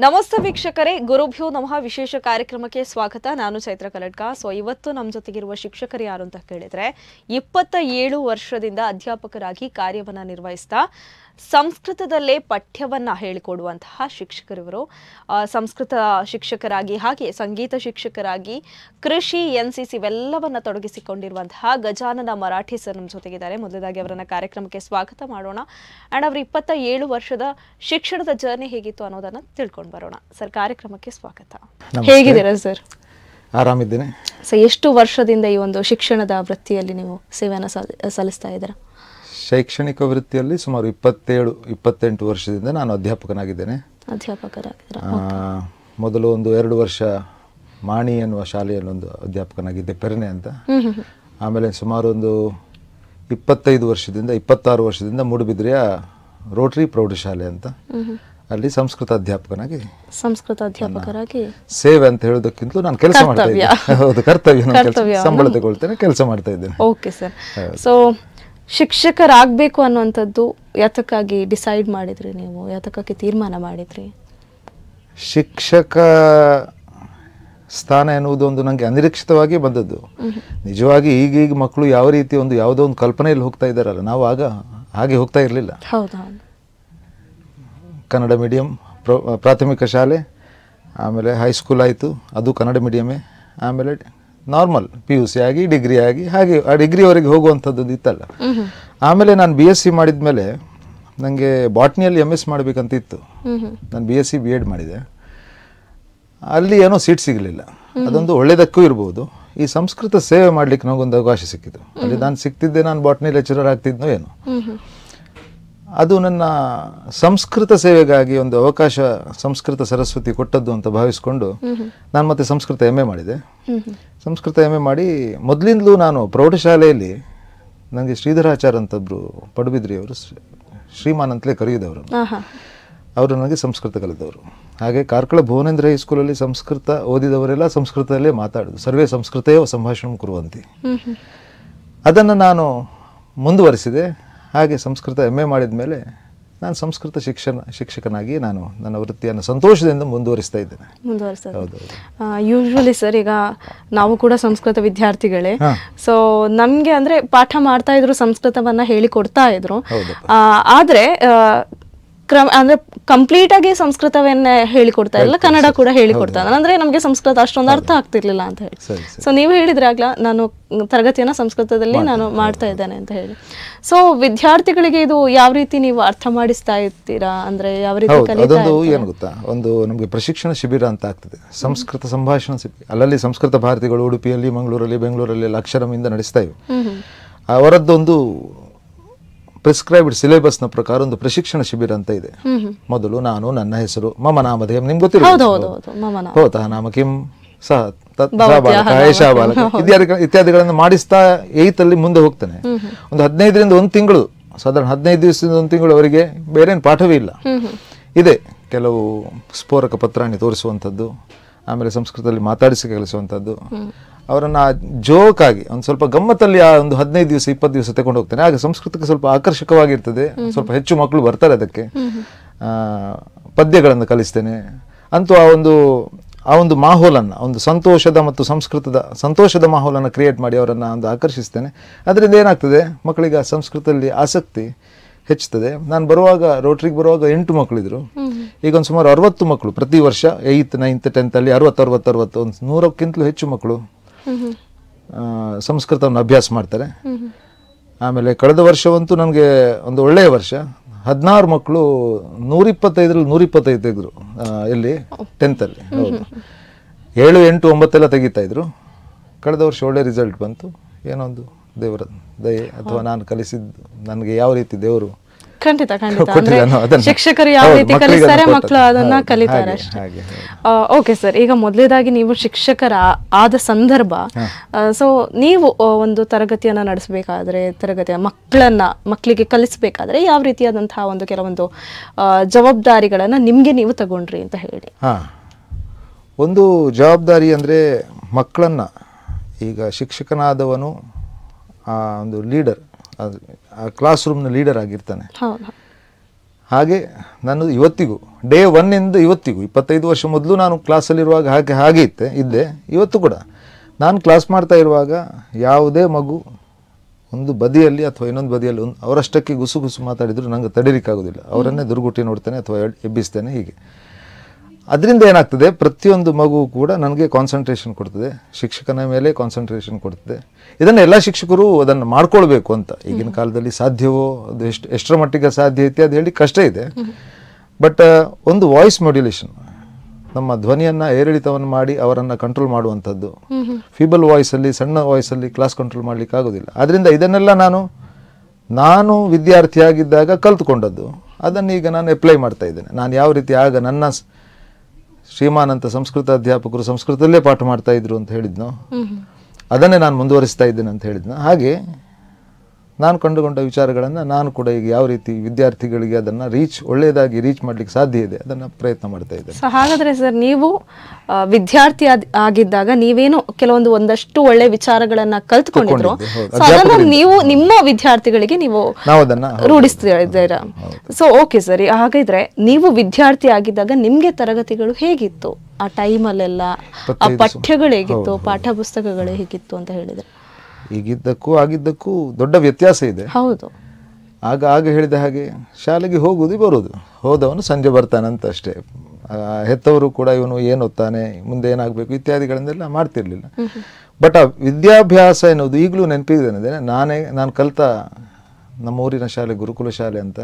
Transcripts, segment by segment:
ನಮಸ್ತೆ ವೀಕ್ಷಕರೇ, ಗುರುಭ್ಯೋ ನಮಃ ವಿಶೇಷ ಕಾರ್ಯಕ್ರಮಕ್ಕೆ ಸ್ವಾಗತ. ನಾನು ಚೈತ್ರ ಕಲಡ್ಕ. ಇವತ್ತು ನಮ್ಮ ಜೊತೆಗಿರುವ ಶಿಕ್ಷಕರು ಯಾರು ಅಂತ ಕೇಳಿದ್ರೆ 27 ವರ್ಷದಿಂದ ಅಧ್ಯಾಪಕರಾಗಿ ಕಾರ್ಯವನ್ನ ನಿರ್ವಹಿಸ್ತಾ ಸಂಸ್ಕೃತದಲ್ಲೇ ಪಠ್ಯವನ್ನ ಹೇಳಿಕೊಡುವಂತಹ ಶಿಕ್ಷಕರಿವರು. ಸಂಸ್ಕೃತ ಶಿಕ್ಷಕರಾಗಿ ಹಾಗೆ ಸಂಗೀತ ಶಿಕ್ಷಕರಾಗಿ ಕೃಷಿ NCC ಇವೆಲ್ಲವನ್ನ ತೊಡಗಿಸಿಕೊಂಡಿರುವಂತಹ ಗಜಾನನ ಮರಾಠಿ ಸರ್ ನಮ್ಮ ಜೊತೆಗಿದ್ದಾರೆ. ಮೊದಲಾಗಿ ಅವರನ್ನ ಕಾರ್ಯಕ್ರಮಕ್ಕೆ ಸ್ವಾಗತ ಮಾಡೋಣ. ಅಂಡ್ ಅವ್ರ 27 ವರ್ಷದ ಶಿಕ್ಷಣದ ಜರ್ನಿ ಹೇಗಿತ್ತು ಅನ್ನೋದನ್ನ ತಿಳ್ಕೊಂಡು ಬರೋಣ. ಸರ್, ಕಾರ್ಯಕ್ರಮಕ್ಕೆ ಸ್ವಾಗತ. ಹೇಗಿದ್ದೀರಾ ಸರ್? ಆರಾಮಿದ್ದೇನೆ. ಸೊ ಎಷ್ಟು ವರ್ಷದಿಂದ ಈ ಒಂದು ಶಿಕ್ಷಣದ ವೃತ್ತಿಯಲ್ಲಿ ನೀವು ಸೇವೆಯನ್ನು ಸಲ್ಲಿಸ್ತಾ ಇದ್ದೀರಾ? ಶೈಕ್ಷಣಿಕ ವೃತ್ತಿಯಲ್ಲಿ ಸುಮಾರು 27-28 ವರ್ಷದಿಂದ ನಾನು ಅಧ್ಯಾಪಕನಾಗಿದ್ದೇನೆ. ಮೊದಲು ಒಂದು 2 ವರ್ಷ ಮಾಣಿ ಎನ್ನುವ ಶಾಲೆಯಲ್ಲಿ ಒಂದು ಅಧ್ಯಾಪಕನಾಗಿದ್ದೆ, ಪೆರ್ನೆ ಅಂತ. ಆಮೇಲೆ ಸುಮಾರು ಒಂದು 26 ವರ್ಷದಿಂದ ಮೂಡುಬಿದ್ರೆಯ ರೋಟರಿ ಪ್ರೌಢಶಾಲೆ ಅಂತ ಅಲ್ಲಿ ಸಂಸ್ಕೃತ ಅಧ್ಯಾಪಕರಾಗಿ ಸೇವೆ ಅಂತ ಹೇಳೋದಕ್ಕಿಂತಲೂ ನಾನು ಕೆಲಸ ಮಾಡ್ತಾ ಇದ್ದೇನೆ. ಹೌದು, ಕರ್ತವ್ಯ, ಸಂಬಳ ತಗೊಳ್ತೇನೆ, ಕೆಲಸ ಮಾಡ್ತಾ ಇದ್ದೇನೆ. Okay sir. ಸೊ ಶಿಕ್ಷಕರಾಗಬೇಕು ಅನ್ನುವಂಥದ್ದು ಯಾತಕ್ಕಾಗಿ ಡಿಸೈಡ್ ಮಾಡಿದ್ರಿ ನೀವು? ಯಾತಕ್ಕಾಗಿ ತೀರ್ಮಾನ ಮಾಡಿದ್ರಿ? ಶಿಕ್ಷಕ ಸ್ಥಾನ ಎನ್ನುವುದು ಒಂದು ನನಗೆ ಅನಿರೀಕ್ಷಿತವಾಗಿ ಬಂದದ್ದು. ನಿಜವಾಗಿ ಈಗೀಗ ಮಕ್ಕಳು ಯಾವ ರೀತಿ ಯಾವುದೋ ಒಂದು ಕಲ್ಪನೆಯಲ್ಲಿ ಹೋಗ್ತಾ ಇದ್ದಾರಲ್ಲ, ನಾವು ಆಗ ಹಾಗೆ ಹೋಗ್ತಾ ಇರಲಿಲ್ಲ. ಕನ್ನಡ ಮೀಡಿಯಂ ಪ್ರಾಥಮಿಕ ಶಾಲೆ, ಆಮೇಲೆ ಹೈಸ್ಕೂಲ್ ಆಯಿತು, ಅದು ಕನ್ನಡ ಮೀಡಿಯಮೇ. ಆಮೇಲೆ ನಾರ್ಮಲ್ PUC ಆಗಿ ಡಿಗ್ರಿ ಆಗಿ ಹಾಗೆ ಆ ಡಿಗ್ರಿವರೆಗೆ ಹೋಗುವಂಥದ್ದು ಇತ್ತಲ್ಲ. ಆಮೇಲೆ ನಾನು BSc ಮಾಡಿದ ಮೇಲೆ ನನಗೆ ಬಾಟ್ನಿಯಲ್ಲಿ MS ಮಾಡಬೇಕಂತ ಇತ್ತು. ನಾನು BSc B.Ed ಮಾಡಿದೆ. ಅಲ್ಲಿ ಏನೋ ಸೀಟ್ ಸಿಗಲಿಲ್ಲ. ಅದೊಂದು ಒಳ್ಳೆಯದಕ್ಕೂ ಇರ್ಬೋದು. ಈ ಸಂಸ್ಕೃತ ಸೇವೆ ಮಾಡಲಿಕ್ಕೆ ನನಗೊಂದು ಅವಕಾಶ ಸಿಕ್ಕಿತು. ಅಲ್ಲಿ ನಾನು ಸಿಕ್ತಿದ್ದೆ, ನಾನು ಬಾಟ್ನಿ ಲೆಕ್ಚರರ್ ಆಗ್ತಿದ್ನೋ ಏನೋ. ಅದು ನನ್ನ ಸಂಸ್ಕೃತ ಸೇವೆಗಾಗಿ ಒಂದು ಅವಕಾಶ ಸಂಸ್ಕೃತ ಸರಸ್ವತಿ ಕೊಟ್ಟದ್ದು ಅಂತ ಭಾವಿಸ್ಕೊಂಡು ನಾನು ಮತ್ತೆ ಸಂಸ್ಕೃತ MA ಮಾಡಿದೆ. ಸಂಸ್ಕೃತ MA ಮಾಡಿ ಮೊದಲಿಂದಲೂ ನಾನು ಪ್ರೌಢಶಾಲೆಯಲ್ಲಿ ನನಗೆ ಶ್ರೀಧರಾಚಾರ್ ಅಂತಬ್ರು ಪಡುಬಿದ್ರಿಯವರು, ಶ್ರೀಮಾನ್ ಅಂತಲೇ ಕರೆಯುವುದವರು, ಅವರು ನನಗೆ ಸಂಸ್ಕೃತ ಕಲಿತವರು. ಹಾಗೆ ಕಾರ್ಕಳ ಭುವನೇಂದ್ರ ಹೈಸ್ಕೂಲಲ್ಲಿ ಸಂಸ್ಕೃತ ಓದಿದವರೆಲ್ಲ ಸಂಸ್ಕೃತದಲ್ಲೇ ಮಾತಾಡೋದು, ಸರ್ವೇ ಸಂಸ್ಕೃತವೇ ಸಂಭಾಷಣೆ ಕುರುವಂತಿ. ಅದನ್ನು ನಾನು ಮುಂದುವರಿಸಿದೆ. ಹಾಗೆ ಸಂಸ್ಕೃತ MA ಮಾಡಿದ ಮೇಲೆ ನಾನು ಸಂಸ್ಕೃತ ಶಿಕ್ಷಕನಾಗಿ ನಾನು ನನ್ನ ವೃತ್ತಿಯನ್ನು ಸಂತೋಷದಿಂದ ಮುಂದುವರಿಸ್ತಾ ಇದ್ದೇನೆ. ಯೂಶುವಲಿ ಸರ್, ಈಗ ನಾವು ಕೂಡ ಸಂಸ್ಕೃತ ವಿದ್ಯಾರ್ಥಿಗಳೇ. ಸೊ ನಮ್ಗೆ ಅಂದ್ರೆ ಪಾಠ ಮಾಡ್ತಾ ಇದ್ರು, ಸಂಸ್ಕೃತವನ್ನ ಹೇಳಿ ಕೊಡ್ತಾ ಇದ್ರು. ಆದ್ರೆ ಅಂದ್ರೆ ಕಂಪ್ಲೀಟ್ ಆಗಿ ಸಂಸ್ಕೃತವನ್ನೇ ಹೇಳಿಕೊಡ್ತಾ ಇಲ್ಲ, ಕನ್ನಡ ಕೂಡ ಹೇಳಿಕೊಡ್ತಾ ಇಲ್ಲ. ಅಂದ್ರೆ ನಮ್ಗೆ ಸಂಸ್ಕೃತ ಅಷ್ಟೊಂದು ಅರ್ಥ ಆಗ್ತಿರ್ಲಿಲ್ಲ ಅಂತ ಹೇಳಿ. ಸೊ ನೀವು ಹೇಳಿದ್ರೆ ಆಗ್ಲ ನಾನು ತರಗತಿಯನ್ನ ಸಂಸ್ಕೃತದಲ್ಲಿ ನಾನು ಮಾಡ್ತಾ ಇದ್ದೇನೆ ಅಂತ ಹೇಳಿ. ಸೊ ವಿದ್ಯಾರ್ಥಿಗಳಿಗೆ ಇದು ಯಾವ ರೀತಿ ನೀವು ಅರ್ಥ ಮಾಡಿಸ್ತಾ ಇರ್ತೀರಾ? ಅಂದ್ರೆ ಯಾವ ರೀತಿ ಅದೊಂದು ಏನು ಗೊತ್ತಾ, ಒಂದು ನಮಗೆ ಪ್ರಶಿಕ್ಷಣ ಶಿಬಿರ ಅಂತ ಆಗ್ತದೆ, ಸಂಸ್ಕೃತ ಸಂಭಾಷಣಾ ಶಿಬಿರ. ಅಲ್ಲಲ್ಲಿ ಸಂಸ್ಕೃತ ಭಾರತಿಗಳು ಉಡುಪಿಯಲ್ಲಿ, ಮಂಗಳೂರಲ್ಲಿ, ಬೆಂಗಳೂರಲ್ಲಿ ಅಕ್ಷರಮಿಂದ ನಡೆಸ್ತಾ ಇವೆ. ಅವರದ್ದೊಂದು ಪ್ರಿಸ್ಕ್ರೈಬ್ಡ್ ಸಿಲೆಬಸ್ನ ಪ್ರಕಾರ ಒಂದು ಪ್ರಶಿಕ್ಷಣ ಶಿಬಿರ ಅಂತ ಇದೆ. ಮೊದಲು ನಾನು ನನ್ನ ಹೆಸರು ಮಮ ನಾಮಧೇಯಂ, ನಿಮ್ಗೆ ಗೊತ್ತಿಲ್ಲ, ನಾಮ ಕಿಂ ಸಹ ಇತ್ಯಾದಿಗಳನ್ನು ಮಾಡಿಸ್ತಾ 8th ಅಲ್ಲಿ ಮುಂದೆ ಹೋಗ್ತಾನೆ. ಒಂದು 15ರಿಂದ 1 ತಿಂಗಳು, ಸಾಧಾರಣ 15 ದಿವಸದಿಂದ 1 ತಿಂಗಳು ಅವರಿಗೆ ಬೇರೇನು ಪಾಠವೇ ಇಲ್ಲ. ಇದೆ ಕೆಲವು ಸ್ಫೋರಕ ಪತ್ರಾಣಿ ತೋರಿಸುವಂಥದ್ದು, ಆಮೇಲೆ ಸಂಸ್ಕೃತದಲ್ಲಿ ಮಾತಾಡಿಸಿ ಕಲಿಸುವಂಥದ್ದು. ಅವರನ್ನು ಜೋಕಾಗಿ ಒಂದು ಸ್ವಲ್ಪ ಗಮ್ಮತ್ತಲ್ಲಿ ಆ ಒಂದು 15 ದಿವಸ 20 ದಿವಸ ತಗೊಂಡು ಹೋಗ್ತಾನೆ. ಆಗ ಸಂಸ್ಕೃತಕ್ಕೆ ಸ್ವಲ್ಪ ಆಕರ್ಷಕವಾಗಿರ್ತದೆ, ಸ್ವಲ್ಪ ಹೆಚ್ಚು ಮಕ್ಕಳು ಬರ್ತಾರೆ ಅದಕ್ಕೆ. ಪದ್ಯಗಳನ್ನು ಕಲಿಸ್ತೇನೆ. ಅಂತೂ ಆ ಒಂದು ಮಾಹೋಲನ್ನು, ಒಂದು ಸಂತೋಷದ ಮತ್ತು ಸಂತೋಷದ ಮಾಹೋಲನ್ನು ಕ್ರಿಯೇಟ್ ಮಾಡಿ ಅವರನ್ನು ಒಂದು ಆಕರ್ಷಿಸ್ತೇನೆ. ಅದರಿಂದ ಏನಾಗ್ತದೆ, ಮಕ್ಕಳಿಗೆ ಸಂಸ್ಕೃತದಲ್ಲಿ ಆಸಕ್ತಿ ಹೆಚ್ಚುತ್ತದೆ. ನಾನು ರೋಟ್ರಿಗೆ ಬರುವಾಗ 8 ಮಕ್ಕಳಿದ್ರು. ಈಗ ಒಂದು ಸುಮಾರು 60 ಮಕ್ಕಳು ಪ್ರತಿ ವರ್ಷ 8th 9th 10th ಅಲ್ಲಿ 60 ಒಂದು 100ಕ್ಕಿಂತಲೂ ಹೆಚ್ಚು ಮಕ್ಕಳು ಸಂಸ್ಕೃತವನ್ನು ಅಭ್ಯಾಸ ಮಾಡ್ತಾರೆ. ಆಮೇಲೆ ಕಳೆದ ವರ್ಷವಂತೂ ನನಗೆ ಒಂದು ಒಳ್ಳೆಯ ವರ್ಷ, 16 ಮಕ್ಕಳು 125ರಲ್ಲಿ 125 ತೆಗೆದ್ರು. ಎಲ್ಲಿ 10th ಅಲ್ಲಿ. ಹೌದು, 7, 8, 9 ಎಲ್ಲ ತೆಗಿತಾ ಇದ್ರು. ಕಳೆದ ವರ್ಷ ಒಳ್ಳೆ ರಿಸಲ್ಟ್ ಬಂತು. ಏನೋ ಒಂದು ದೇವರ ದಯೆ, ಅಥವಾ ನಾನು ಕಲಿಸಿದ್ದು ನನಗೆ ಯಾವ ರೀತಿ ದೇವರು ಖಂಡಿತ ಅಂದ್ರೆ ಶಿಕ್ಷಕರು ಯಾವ ರೀತಿ ಕಲಿಸ್ತಾರೆ, ಮಕ್ಕಳು ಅದನ್ನ ಕಲಿತಾರೆ ಅಷ್ಟೇ. ಓಕೆ ಸರ್, ಈಗ ಮೊದಲೇದಾಗಿ ನೀವು ಶಿಕ್ಷಕರ ಆದ ಸಂದರ್ಭ, ಸೊ ನೀವು ಒಂದು ತರಗತಿಯನ್ನ ನಡೆಸಬೇಕಾದ್ರೆ, ಮಕ್ಕಳಿಗೆ ಕಲಿಸಬೇಕಾದ್ರೆ ಯಾವ ರೀತಿಯಾದಂತಹ ಒಂದು ಕೆಲವೊಂದು ಜವಾಬ್ದಾರಿಗಳನ್ನ ನಿಮ್ಗೆ ನೀವು ತಗೊಂಡ್ರಿ ಅಂತ ಹೇಳಿ. ಒಂದು ಜವಾಬ್ದಾರಿ ಅಂದ್ರೆ ಮಕ್ಕಳನ್ನ, ಈಗ ಶಿಕ್ಷಕನಾದವನು ಒಂದು ಲೀಡರ್, ಕ್ಲಾಸ್ ರೂಮ್ನ ಲೀಡರ್ ಆಗಿರ್ತಾನೆ. ಹಾಗೆ ನಾನು ಇವತ್ತಿಗೂ ಡೇ 1 ಇವತ್ತಿಗೂ 25 ವರ್ಷ ಮೊದಲು ನಾನು ಕ್ಲಾಸಲ್ಲಿರುವಾಗ ಹಾಗೆ ಇದ್ದೆ. ಇವತ್ತು ಕೂಡ ನಾನು ಕ್ಲಾಸ್ ಮಾಡ್ತಾ ಇರುವಾಗ ಯಾವುದೇ ಮಗು ಒಂದು ಬದಿಯಲ್ಲಿ ಅಥವಾ ಇನ್ನೊಂದು ಬದಿಯಲ್ಲಿ ಅವರಷ್ಟಕ್ಕೆ ಗುಸು ಮಾತಾಡಿದ್ರು ನಂಗೆ ತಡೀಲಿಕ್ಕಾಗೋದಿಲ್ಲ. ಅವರನ್ನೇ ದುರ್ಗುಟ್ಟಿ ನೋಡ್ತೇನೆ ಅಥವಾ ಎಬ್ಬಿಸ್ತೇನೆ. ಹೀಗೆ ಅದರಿಂದ ಏನಾಗ್ತದೆ, ಪ್ರತಿಯೊಂದು ಮಗು ಕೂಡ ನನಗೆ ಕಾನ್ಸಂಟ್ರೇಷನ್ ಕೊಡ್ತದೆ, ಶಿಕ್ಷಕನ ಮೇಲೆ ಕಾನ್ಸಂಟ್ರೇಷನ್ ಕೊಡ್ತದೆ. ಇದನ್ನು ಎಲ್ಲ ಶಿಕ್ಷಕರು ಅದನ್ನು ಮಾಡ್ಕೊಳ್ಬೇಕು ಅಂತ. ಈಗಿನ ಕಾಲದಲ್ಲಿ ಸಾಧ್ಯವೋ, ಅದು ಎಷ್ಟರ ಮಟ್ಟಿಗೆ ಸಾಧ್ಯ ಐತೆ ಅದು ಹೇಳಿ ಕಷ್ಟ ಇದೆ. ಬಟ್ ಒಂದು ವಾಯ್ಸ್ ಮಾಡ್ಯುಲೇಷನ್, ನಮ್ಮ ಧ್ವನಿಯನ್ನು ಏರಿಳಿತವನ್ನು ಮಾಡಿ ಅವರನ್ನು ಕಂಟ್ರೋಲ್ ಮಾಡುವಂಥದ್ದು. ಫೀಬಲ್ ವಾಯ್ಸಲ್ಲಿ, ಸಣ್ಣ ವಾಯ್ಸಲ್ಲಿ ಕ್ಲಾಸ್ ಕಂಟ್ರೋಲ್ ಮಾಡಲಿಕ್ಕೆ ಆಗೋದಿಲ್ಲ. ಆದ್ದರಿಂದ ಇದನ್ನೆಲ್ಲ ನಾನು ವಿದ್ಯಾರ್ಥಿಯಾಗಿದ್ದಾಗ ಕಲ್ತ್ಕೊಂಡದ್ದು. ಅದನ್ನು ಈಗ ನಾನು ಅಪ್ಲೈ ಮಾಡ್ತಾ ಇದ್ದೇನೆ. ನಾನು ಯಾವ ರೀತಿ ಆಗ ನನ್ನ ಶ್ರೀಮಾನಂತ ಸಂಸ್ಕೃತ ಅಧ್ಯಾಪಕರು ಸಂಸ್ಕೃತದಲ್ಲೇ ಪಾಠ ಮಾಡ್ತಾ ಇದ್ರು ಅಂತ ಹೇಳಿದ್ನೋ, ಅದನ್ನೇ ನಾನು ಮುಂದುವರಿಸ್ತಾ ಇದ್ದೇನೆ ಅಂತ ಹೇಳಿದ್ನ. ಹಾಗೆ ನಾನು ಕಂಡುಕೊಂಡ ವಿಚಾರಗಳನ್ನು ನಾನು ಕೂಡ ಈಗ ಯಾವ ರೀತಿ ವಿದ್ಯಾರ್ಥಿಗಳಿಗೆ ಅದನ್ನು ಒಳ್ಳೆಯದಾಗಿ ರೀಚ್ ಮಾಡಲಿಕ್ಕೆ ಸಾಧ್ಯ ಇದೆ ಅದನ್ನು ಪ್ರಯತ್ನ ಮಾಡ್ತಾ ಇದ್ದೇನೆ. ಸೊ ಹಾಗಾದರೆ ಸರ್, ನೀವು ವಿದ್ಯಾರ್ಥಿ ಆಗಿದ್ದಾಗ ನೀವೇನು ಒಂದಷ್ಟು ಒಳ್ಳೆ ವಿಚಾರಗಳನ್ನ ಕಲ್ತ್ಕೊಂಡಿದ್ರು, ಸೊ ಅದನ್ನು ನೀವು ನಿಮ್ಮ ವಿದ್ಯಾರ್ಥಿಗಳಿಗೆ ನೀವು ರೂಢಿಸ್ತಿದ್ದೀರಾ. ಸೊ ಓಕೆ ಸರ್, ಹಾಗಿದ್ರೆ ನೀವು ವಿದ್ಯಾರ್ಥಿ ಆಗಿದ್ದಾಗ ನಿಮ್ಗೆ ತರಗತಿಗಳು ಹೇಗಿತ್ತು ಆ ಟೈಮಲ್ಲೆಲ್ಲ? ಆ ಪಠ್ಯಗಳು ಹೇಗಿತ್ತು, ಪಾಠ ಪುಸ್ತಕಗಳು ಹೇಗಿತ್ತು ಅಂತ ಹೇಳಿದ್ರೆ? ಈಗಿದ್ದಕ್ಕೂ ಆಗಿದ್ದಕ್ಕೂ ದೊಡ್ಡ ವ್ಯತ್ಯಾಸ ಇದೆ. ಹೌದು. ಆಗ ಹೇಳಿದ ಹಾಗೆ ಶಾಲೆಗೆ ಹೋಗುದು ಬರುವುದು, ಹೋದವನು ಸಂಜೆ ಬರ್ತಾನಂತ ಅಷ್ಟೇ. ಹೆತ್ತವರು ಕೂಡ ಇವನು ಏನು ಓದ್ತಾನೆ, ಮುಂದೆ ಏನಾಗಬೇಕು ಇತ್ಯಾದಿಗಳನ್ನೆಲ್ಲ ಮಾಡ್ತಿರ್ಲಿಲ್ಲ. ಬಟ್ ಆ ವಿದ್ಯಾಭ್ಯಾಸ ಎನ್ನುವುದು ಈಗಲೂ ನೆನಪಿದೆ. ನಾನು ಕಲಿತ ನಮ್ಮ ಊರಿನ ಶಾಲೆ ಗುರುಕುಲ ಶಾಲೆ ಅಂತ,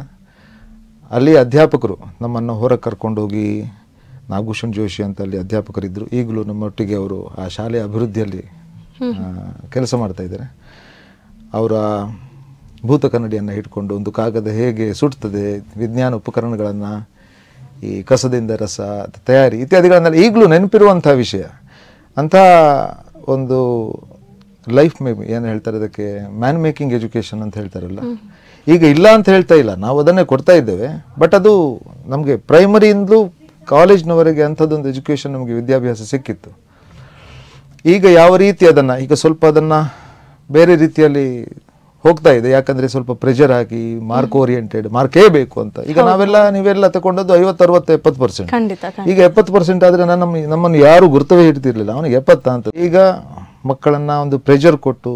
ಅಲ್ಲಿ ಅಧ್ಯಾಪಕರು ನಮ್ಮನ್ನು ಹೊರಗೆ ಕರ್ಕೊಂಡೋಗಿ, ನಾಗಭೂಷಣ್ ಜೋಶಿ ಅಂತ ಅಲ್ಲಿ ಅಧ್ಯಾಪಕರಿದ್ದರು. ಈಗಲೂ ನಮ್ಮೊಟ್ಟಿಗೆ ಅವರು ಆ ಶಾಲೆಯ ಅಭಿವೃದ್ಧಿಯಲ್ಲಿ ಕೆಲಸ ಮಾಡ್ತಾ ಇದ್ದಾರೆ. ಅವರ ಭೂತ ಕನ್ನಡಿಯನ್ನು ಇಟ್ಕೊಂಡು ಒಂದು ಕಾಗದ ಹೇಗೆ ಸುಡ್ತದೆ, ವಿಜ್ಞಾನ ಉಪಕರಣಗಳನ್ನು, ಈ ಕಸದಿಂದ ರಸ ತಯಾರಿ ಇತ್ಯಾದಿಗಳನ್ನೆಲ್ಲ ಈಗಲೂ ನೆನಪಿರುವಂಥ ವಿಷಯ. ಅಂಥ ಒಂದು ಲೈಫ್ ಏನು ಹೇಳ್ತಾರೆ ಅದಕ್ಕೆ, ಮ್ಯಾನ್ ಮೇಕಿಂಗ್ ಎಜುಕೇಷನ್ ಅಂತ ಹೇಳ್ತಾರಲ್ಲ, ಈಗ ಇಲ್ಲ ಅಂತ ಹೇಳ್ತಾ ಇಲ್ಲ, ನಾವು ಅದನ್ನೇ ಕೊಡ್ತಾ ಇದ್ದೇವೆ. ಬಟ್ ಅದು ನಮಗೆ ಪ್ರೈಮರಿಯಿಂದಲೂ ಕಾಲೇಜ್ನವರೆಗೆ ಅಂಥದ್ದೊಂದು ಎಜುಕೇಷನ್ ನಮಗೆ ವಿದ್ಯಾಭ್ಯಾಸ ಸಿಕ್ಕಿತ್ತು. ಈಗ ಯಾವ ರೀತಿ ಈಗ ಸ್ವಲ್ಪ ಅದನ್ನು ಬೇರೆ ರೀತಿಯಲ್ಲಿ ಹೋಗ್ತಾ ಇದೆ. ಯಾಕಂದರೆ ಸ್ವಲ್ಪ ಪ್ರೆಷರ್ ಹಾಕಿ ಮಾರ್ಕ್ ಓರಿಯೆಂಟೆಡ್, ಮಾರ್ಕೇ ಬೇಕು ಅಂತ. ಈಗ ನೀವೆಲ್ಲ ತಗೊಂಡದ್ದು 50, 60, 70%. ಈಗ 70% ಆದರೆ ನಮ್ಮನ್ನು ಯಾರು ಗುರುತವೇ ಇಡ್ತಿರ್ಲಿಲ್ಲ, ಅವನಿಗೆ 70 ಅಂತ. ಈಗ ಮಕ್ಕಳನ್ನು ಒಂದು ಪ್ರೆಷರ್ ಕೊಟ್ಟು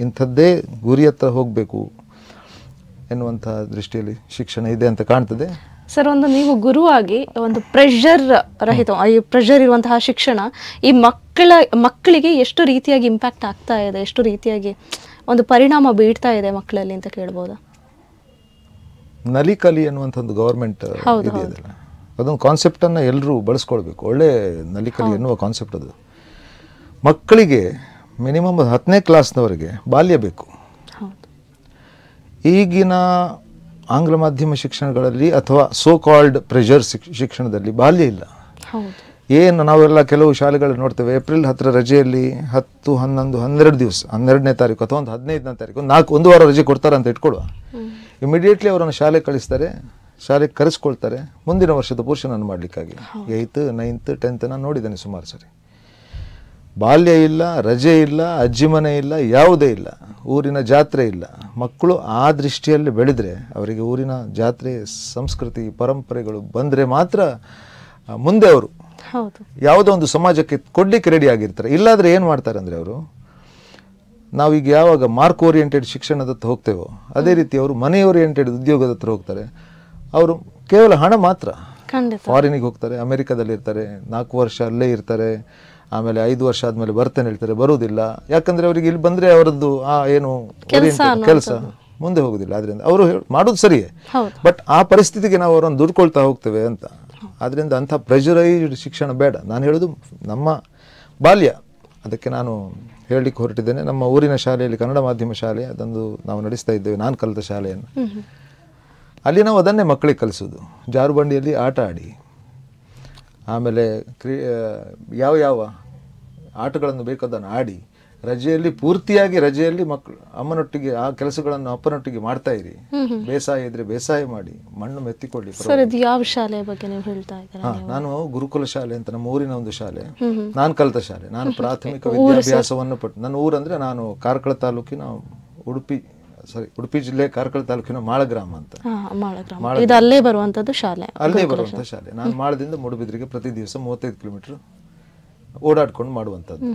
ಇಂಥದ್ದೇ ಗುರಿ ಹತ್ರ ಹೋಗಬೇಕು ಎನ್ನುವಂಥ ದೃಷ್ಟಿಯಲ್ಲಿ ಶಿಕ್ಷಣ ಇದೆ ಅಂತ ಕಾಣ್ತದೆ. ಸರ್, ನೀವು ಗುರುವಾಗಿ ಒಂದು ಪ್ರೆಷರ್ ರಹಿತ, ಈ ಪ್ರೆಷರ್ ಇರುವಂತಹ ಶಿಕ್ಷಣ ಈ ಮಕ್ಕಳಿಗೆ ಎಷ್ಟು ರೀತಿಯಾಗಿ ಇಂಪ್ಯಾಕ್ಟ್ ಆಗ್ತಾ ಇದೆ, ಎಷ್ಟು ರೀತಿಯಾಗಿ ಒಂದು ಪರಿಣಾಮ ಬೀಳ್ತಾ ಇದೆ ಮಕ್ಕಳಲ್ಲಿ ಅಂತ ಕೇಳ್ಬೋದಾ? ನಲಿಕಲಿ ಅನ್ನುವಂಥದ್ದು ಗವರ್ಮೆಂಟ್ ಇದೆಯಲ್ಲ, ಅದೊಂದು ಕಾನ್ಸೆಪ್ಟನ್ನು ಎಲ್ಲರೂ ಬಳಸ್ಕೊಳ್ಬೇಕು. ಒಳ್ಳೆ ನಲಿಕಲಿ ಎನ್ನುವ ಕಾನ್ಸೆಪ್ಟ್ ಅದು. ಮಕ್ಕಳಿಗೆ ಮಿನಿಮಮ್ 10ನೇ ಕ್ಲಾಸ್ನವರೆಗೆ ಬಾಲ್ಯ ಬೇಕು. ಈಗಿನ ಆಂಗ್ಲ ಮಾಧ್ಯಮ ಶಿಕ್ಷಣಗಳಲ್ಲಿ ಅಥವಾ ಸೋ ಕಾಲ್ಡ್ ಪ್ರೆಷರ್ ಶಿಕ್ಷಣದಲ್ಲಿ ಬಾಲ್ಯ ಇಲ್ಲ. ಏನು ನಾವೆಲ್ಲ ಕೆಲವು ಶಾಲೆಗಳು ನೋಡ್ತೇವೆ, ಏಪ್ರಿಲ್ 10 ರಜೆಯಲ್ಲಿ 10, 11, 12 ದಿವಸ, 12ನೇ ತಾರೀಕು ಅಥವಾ 15ನೇ ತಾರೀಕು 1 ವಾರ ರಜೆ ಕೊಡ್ತಾರೆ ಅಂತ ಇಟ್ಕೊಳ್ಳುವ. ಇಮಿಡಿಯೇಟ್ಲಿ ಅವರನ್ನು ಶಾಲೆಗೆ ಕಳಿಸ್ತಾರೆ, ಶಾಲೆಗೆ ಕರೆಸ್ಕೊಳ್ತಾರೆ ಮುಂದಿನ ವರ್ಷದ ಪೋಷಣೆಯನ್ನು ಮಾಡಲಿಕ್ಕಾಗಿ. 8th, 9th, 10th ನಾನು ನೋಡಿದ್ದೇನೆ ಸುಮಾರು ಸರಿ. ಬಾಲ್ಯ ಇಲ್ಲ, ರಜೆ ಇಲ್ಲ, ಅಜ್ಜಿ ಮನೆ ಇಲ್ಲ, ಯಾವುದೇ ಇಲ್ಲ, ಊರಿನ ಜಾತ್ರೆ ಇಲ್ಲ. ಮಕ್ಕಳು ಆ ದೃಷ್ಟಿಯಲ್ಲಿ ಬೆಳೆದರೆ ಅವರಿಗೆ ಊರಿನ ಜಾತ್ರೆ, ಸಂಸ್ಕೃತಿ, ಪರಂಪರೆಗಳು ಬಂದರೆ ಮಾತ್ರ ಮುಂದೆ ಅವರು ಯಾವುದೋ ಒಂದು ಸಮಾಜಕ್ಕೆ ಕೊಡ್ಲಿಕ್ಕೆ ರೆಡಿ ಆಗಿರ್ತಾರೆ. ಇಲ್ಲಾದರೆ ಏನು ಮಾಡ್ತಾರೆ ಅಂದರೆ, ಅವರು ನಾವೀಗ ಯಾವಾಗ ಮಾರ್ಕ್ ಓರಿಯೆಂಟೆಡ್ ಶಿಕ್ಷಣದತ್ತ ಹೋಗ್ತೇವೋ ಅದೇ ರೀತಿ ಅವರು ಮನಿ ಓರಿಯೆಂಟೆಡ್ ಉದ್ಯೋಗದ ಹತ್ರ ಹೋಗ್ತಾರೆ. ಅವರು ಕೇವಲ ಹಣ ಮಾತ್ರ. ಫಾರಿನಿಗೆ ಹೋಗ್ತಾರೆ, ಅಮೆರಿಕದಲ್ಲಿ ಇರ್ತಾರೆ, 4 ವರ್ಷ ಅಲ್ಲೇ ಇರ್ತಾರೆ, ಆಮೇಲೆ 5 ವರ್ಷ ಆದಮೇಲೆ ಬರ್ತೇನೆ ಹೇಳ್ತಾರೆ, ಬರುವುದಿಲ್ಲ. ಯಾಕಂದರೆ ಅವರಿಗೆ ಇಲ್ಲಿ ಬಂದರೆ ಅವರದ್ದು ಏನು ಕೆಲಸ ಮುಂದೆ ಹೋಗೋದಿಲ್ಲ. ಆದ್ದರಿಂದ ಅವರು ಮಾಡೋದು ಸರಿಯೇ, ಬಟ್ ಆ ಪರಿಸ್ಥಿತಿಗೆ ನಾವು ಅವರನ್ನು ದುಡ್ಕೊಳ್ತಾ ಹೋಗ್ತೇವೆ ಅಂತ. ಆದ್ದರಿಂದ ಅಂಥ ಪ್ರೆಷರೈಸ್ಡ್ ಶಿಕ್ಷಣ ಬೇಡ. ನಾನು ಹೇಳೋದು ನಮ್ಮ ಬಾಲ್ಯ, ಅದಕ್ಕೆ ನಾನು ಹೇಳಲಿಕ್ಕೆ ಹೊರಟಿದ್ದೇನೆ. ನಮ್ಮ ಊರಿನ ಶಾಲೆಯಲ್ಲಿ ಕನ್ನಡ ಮಾಧ್ಯಮ ಶಾಲೆ ಅದೊಂದು ನಾವು ನಡೆಸ್ತಾ ಇದ್ದೇವೆ, ನಾನು ಕಲಿತ ಶಾಲೆಯನ್ನು. ಅಲ್ಲಿ ನಾವು ಅದನ್ನೇ ಮಕ್ಕಳಿಗೆ ಕಲಿಸೋದು. ಜಾರುಬಂಡಿಯಲ್ಲಿ ಆಟ ಆಡಿ, ಆಮೇಲೆ ಯಾವ ಆಟಗಳನ್ನು ಬೇಕದನ್ನು ಆಡಿ, ರಜೆಯಲ್ಲಿ ಪೂರ್ತಿಯಾಗಿ ರಜೆಯಲ್ಲಿ ಮಕ್ಕಳು ಅಮ್ಮನೊಟ್ಟಿಗೆ ಆ ಕೆಲಸಗಳನ್ನು ಅಪ್ಪನೊಟ್ಟಿಗೆ ಮಾಡ್ತಾ ಇರಿ. ಬೇಸಾಯ ಇದ್ರೆ ಬೇಸಾಯ ಮಾಡಿ, ಮಣ್ಣು ಮೆತ್ತಿಕೊಳ್ಳಿ. ಯಾವ ಶಾಲೆಯ ಬಗ್ಗೆ ನೀವು ಹೇಳ್ತಾ ಇದ್ದೀರಾ? ನಾನು ಗುರುಕುಲ ಶಾಲೆ ಅಂತ ನಮ್ಮ ಊರಿನ ಒಂದು ಶಾಲೆ, ನಾನು ಕಲಿತ ಶಾಲೆ. ನಾನು ಪ್ರಾಥಮಿಕ ವಿದ್ಯಾಭ್ಯಾಸವನ್ನು ನನ್ನ ಊರಂದ್ರೆ ನಾನು ಕಾರ್ಕಳ ತಾಲೂಕಿನ ಉಡುಪಿ ಸಾರಿ ಉಡುಪಿ ಜಿಲ್ಲೆ ಕಾರ್ಕಳ ತಾಲೂಕಿನ ಮಾಳ ಗ್ರಾಮ ಅಂತ. ಇದು ಅಲ್ಲೇ ಬರುವಂತದ್ದು ಶಾಲೆ, ಅಲ್ಲೇ ಬರುವಂಥ ಶಾಲೆ. ನಾನು ಮಾಳದಿಂದ ಮೂಡುಬಿದ್ರಿಗೆ ಪ್ರತಿ ದಿವಸ 35 ಕಿಲೋಮೀಟರ್ ಓಡಾಡ್ಕೊಂಡು ಮಾಡುವಂಥದ್ದು.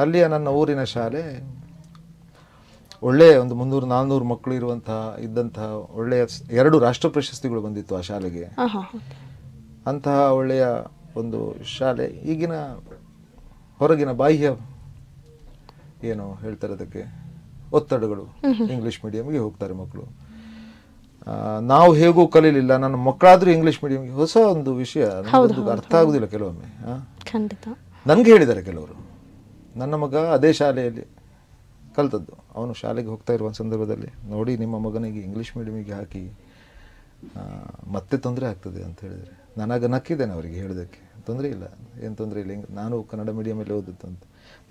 ಅಲ್ಲಿಯ ನನ್ನ ಊರಿನ ಶಾಲೆ ಒಳ್ಳೆಯ ಒಂದು 300-400 ಮಕ್ಕಳು ಇದ್ದಂತಹ ಒಳ್ಳೆಯ 2 ರಾಷ್ಟ್ರ ಪ್ರಶಸ್ತಿಗಳು ಬಂದಿತ್ತು ಆ ಶಾಲೆಗೆ. ಅಂತಹ ಒಳ್ಳೆಯ ಒಂದು ಶಾಲೆ. ಈಗಿನ ಹೊರಗಿನ ಬಾಹ್ಯ ಏನು ಹೇಳ್ತಾರೆ ಅದಕ್ಕೆ ಒತ್ತಡಗಳು, ಇಂಗ್ಲಿಷ್ ಮೀಡಿಯಂಗೆ ಹೋಗ್ತಾರೆ ಮಕ್ಕಳು. ನಾವು ಹೇಗೂ ಕಲೀಲಿಲ್ಲ, ನನ್ನ ಮಕ್ಕಳಾದ್ರೂ ಇಂಗ್ಲಿಷ್ ಮೀಡಿಯಂಗೆ. ಹೊಸ ಒಂದು ವಿಷಯ ಅರ್ಥ ಆಗುದಿಲ್ಲ ಕೆಲವೊಮ್ಮೆ. ನನ್ಗೆ ಹೇಳಿದ್ದಾರೆ ಕೆಲವರು, ನನ್ನ ಮಗ ಅದೇ ಶಾಲೆಯಲ್ಲಿ ಕಲ್ತದ್ದು, ಅವನು ಶಾಲೆಗೆ ಹೋಗ್ತಾ ಇರುವ ಸಂದರ್ಭದಲ್ಲಿ ನೋಡಿ ನಿಮ್ಮ ಮಗನಿಗೆ ಇಂಗ್ಲಿಷ್ ಮೀಡಿಯಮಿಗೆ ಹಾಕಿ ಮತ್ತೆ ತೊಂದರೆ ಆಗ್ತದೆ ಅಂತ ಹೇಳಿದರೆ, ನಾನಾಗ ನಕ್ಕಿದ್ದೇನೆ ಅವರಿಗೆ ಹೇಳೋದಕ್ಕೆ. ತೊಂದರೆ ಇಲ್ಲ, ಏನು ತೊಂದರೆ ಇಲ್ಲ, ನಾನು ಕನ್ನಡ ಮೀಡಿಯಮಲ್ಲಿ ಓದಿದ್ದು ಅಂತ.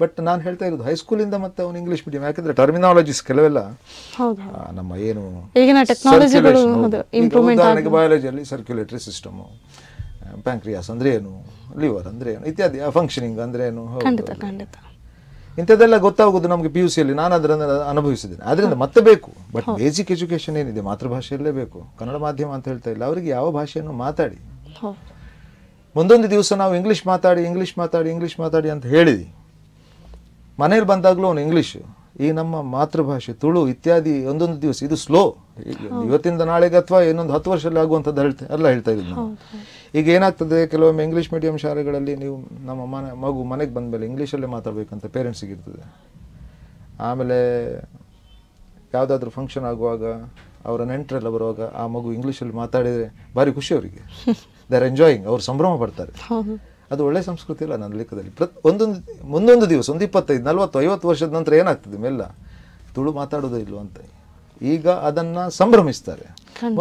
ಬಟ್ ನಾನು ಹೇಳ್ತಾ ಇರೋದು ಹೈಸ್ಕೂಲಿಂದ ಮತ್ತೆ ಅವನು ಇಂಗ್ಲಿಷ್ ಮೀಡಿಯಂ. ಯಾಕಂದರೆ ಟರ್ಮಿನಾಲಜೀಸ್ ಕೆಲವೆಲ್ಲ ನಮ್ಮ ಏನು ಉದಾಹರಣೆಗೆ ಬಯಾಲಜಿಯಲ್ಲಿ ಸರ್ಕ್ಯುಲೇಟರಿ ಸಿಸ್ಟಮು, ಪ್ಯಾಂಕ್ರಿಯಾಸ್ ಅಂದರೆ ಏನು, ಲಿವರ್ ಅಂದರೆ ಏನು ಇತ್ಯಾದಿ, ಫಂಕ್ಷನಿಂಗ್ ಅಂದರೆ ಏನು, ಇಂಥದ್ದೆಲ್ಲ ಗೊತ್ತಾಗೋದು ನಮಗೆ PUC ಯಲ್ಲಿ. ನಾನು ಅದನ್ನು ಅನುಭವಿಸಿದ್ದೇನೆ. ಅದರಿಂದ ಮತ್ತೆ ಬೇಕು, ಬಟ್ ಬೇಸಿಕ್ ಎಜುಕೇಷನ್ ಏನಿದೆ ಮಾತೃಭಾಷೆಯಲ್ಲೇ ಬೇಕು. ಕನ್ನಡ ಮಾಧ್ಯಮ ಅಂತ ಹೇಳ್ತಾ ಇಲ್ಲ, ಅವರಿಗೆ ಯಾವ ಭಾಷೆಯನ್ನು ಮಾತಾಡಿ. ಮುಂದೊಂದು ದಿವಸ ನಾವು ಇಂಗ್ಲೀಷ್ ಮಾತಾಡಿ ಅಂತ ಹೇಳಿದ್ವಿ, ಮನೇಲಿ ಬಂದಾಗಲೂ ಅವನು ಇಂಗ್ಲೀಷು, ಈ ನಮ್ಮ ಮಾತೃಭಾಷೆ ತುಳು ಇತ್ಯಾದಿ ಒಂದೊಂದು ದಿವಸ ಇದು ಸ್ಲೋ. ಇವತ್ತಿಂದ ನಾಳೆಗೆ ಅಥವಾ ಇನ್ನೊಂದು 10 ವರ್ಷದಲ್ಲಿ ಆಗುವಂಥದ್ದು ಹೇಳ್ತಾ ಇದ್ದೀವಿ ನಾವು. ಈಗ ಏನಾಗ್ತದೆ, ಕೆಲವೊಮ್ಮೆ ಇಂಗ್ಲೀಷ್ ಮೀಡಿಯಂ ಶಾಲೆಗಳಲ್ಲಿ ನೀವು ನಮ್ಮ ಮಗು ಮನೆಗೆ ಬಂದ ಮೇಲೆ ಇಂಗ್ಲೀಷಲ್ಲೇ ಮಾತಾಡಬೇಕಂತ ಪೇರೆಂಟ್ಸಿಗೆ ಇರ್ತದೆ. ಆಮೇಲೆ ಯಾವುದಾದ್ರೂ ಫಂಕ್ಷನ್ ಆಗುವಾಗ ಅವರ ನೆಂಟರೆಲ್ಲ ಬರುವಾಗ ಆ ಮಗು ಇಂಗ್ಲೀಷಲ್ಲಿ ಮಾತಾಡಿದರೆ ಭಾರಿ ಖುಷಿ ಅವರಿಗೆ. ದೇ ಆರ್ ಎಂಜಾಯಿಂಗ್, ಅವ್ರು ಸಂಭ್ರಮ ಪಡ್ತಾರೆ. ಅದು ಒಳ್ಳೆ ಸಂಸ್ಕೃತಿ ಇಲ್ಲ ನನ್ನ ಲೆಕ್ಕದಲ್ಲಿ. ಮುಂದೊಂದು ದಿವಸ ಒಂದು 25, 40, 50 ವರ್ಷದ ನಂತರ ಏನಾಗ್ತದೆ, ಮೆಲ್ಲ ತುಳು ಮಾತಾಡೋದೇ ಇಲ್ವ ಅಂತ ಈಗ ಅದನ್ನು ಸಂಭ್ರಮಿಸ್ತಾರೆ.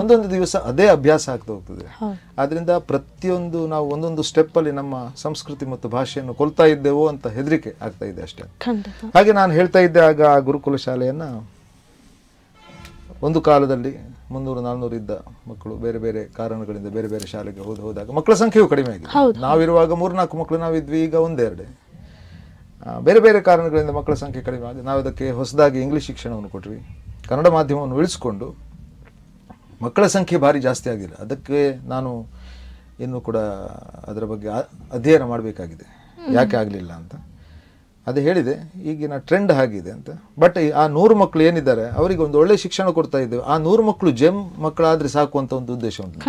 ಒಂದೊಂದು ದಿವಸ ಅದೇ ಅಭ್ಯಾಸ ಆಗ್ತಾ ಹೋಗ್ತದೆ. ಆದ್ರಿಂದ ಪ್ರತಿಯೊಂದು ನಾವು ಒಂದೊಂದು ಸ್ಟೆಪ್ಪಲ್ಲಿ ನಮ್ಮ ಸಂಸ್ಕೃತಿ ಮತ್ತು ಭಾಷೆಯನ್ನು ಕೊಲ್ತಾ ಇದ್ದೇವೋ ಅಂತ ಹೆದರಿಕೆ ಆಗ್ತಾ ಇದೆ ಅಷ್ಟೇ. ಹಾಗೆ ನಾನು ಹೇಳ್ತಾ ಇದ್ದೆ, ಆಗ ಆ ಗುರುಕುಲ ಶಾಲೆಯನ್ನು ಒಂದು ಕಾಲದಲ್ಲಿ 300-400 ಇದ್ದ ಮಕ್ಕಳು ಬೇರೆ ಬೇರೆ ಕಾರಣಗಳಿಂದ ಬೇರೆ ಬೇರೆ ಶಾಲೆಗೆ ಹೋದಾಗ ಮಕ್ಕಳ ಸಂಖ್ಯೆಯೂ ಕಡಿಮೆ ಆಗಿದೆ. ನಾವಿರುವಾಗ 3-4 ಮಕ್ಕಳು ನಾವಿದ್ವಿ, ಈಗ 1-2. ಬೇರೆ ಬೇರೆ ಕಾರಣಗಳಿಂದ ಮಕ್ಕಳ ಸಂಖ್ಯೆ ಕಡಿಮೆ ಆಗಿ ನಾವು ಅದಕ್ಕೆ ಹೊಸದಾಗಿ ಇಂಗ್ಲೀಷ್ ಶಿಕ್ಷಣವನ್ನು ಕೊಟ್ವಿ. ಕನ್ನಡ ಮಾಧ್ಯಮವನ್ನು ಉಳಿಸಿಕೊಂಡು ಮಕ್ಕಳ ಸಂಖ್ಯೆ ಭಾರಿ ಜಾಸ್ತಿ ಆಗಿಲ್ಲ. ಅದಕ್ಕೆ ನಾನು ಇನ್ನೂ ಕೂಡ ಅದರ ಬಗ್ಗೆ ಅಧ್ಯಯನ ಮಾಡಬೇಕಾಗಿದೆ, ಯಾಕೆ ಆಗಲಿಲ್ಲ ಅಂತ. ಅದೇ ಹೇಳಿದೆ, ಈಗಿನ ಟ್ರೆಂಡ್ ಆಗಿದೆ ಅಂತ. ಬಟ್ ಆ 100 ಮಕ್ಕಳು ಏನಿದ್ದಾರೆ ಅವರಿಗೆ ಒಂದು ಒಳ್ಳೆ ಶಿಕ್ಷಣ ಕೊಡ್ತಾ ಇದ್ದೇವೆ. ಆ 100 ಮಕ್ಕಳು ಜೆಮ್ ಮಕ್ಕಳಾದ್ರೆ ಸಾಕು ಅಂತ ಒಂದು ಉದ್ದೇಶ ಉಂಟು.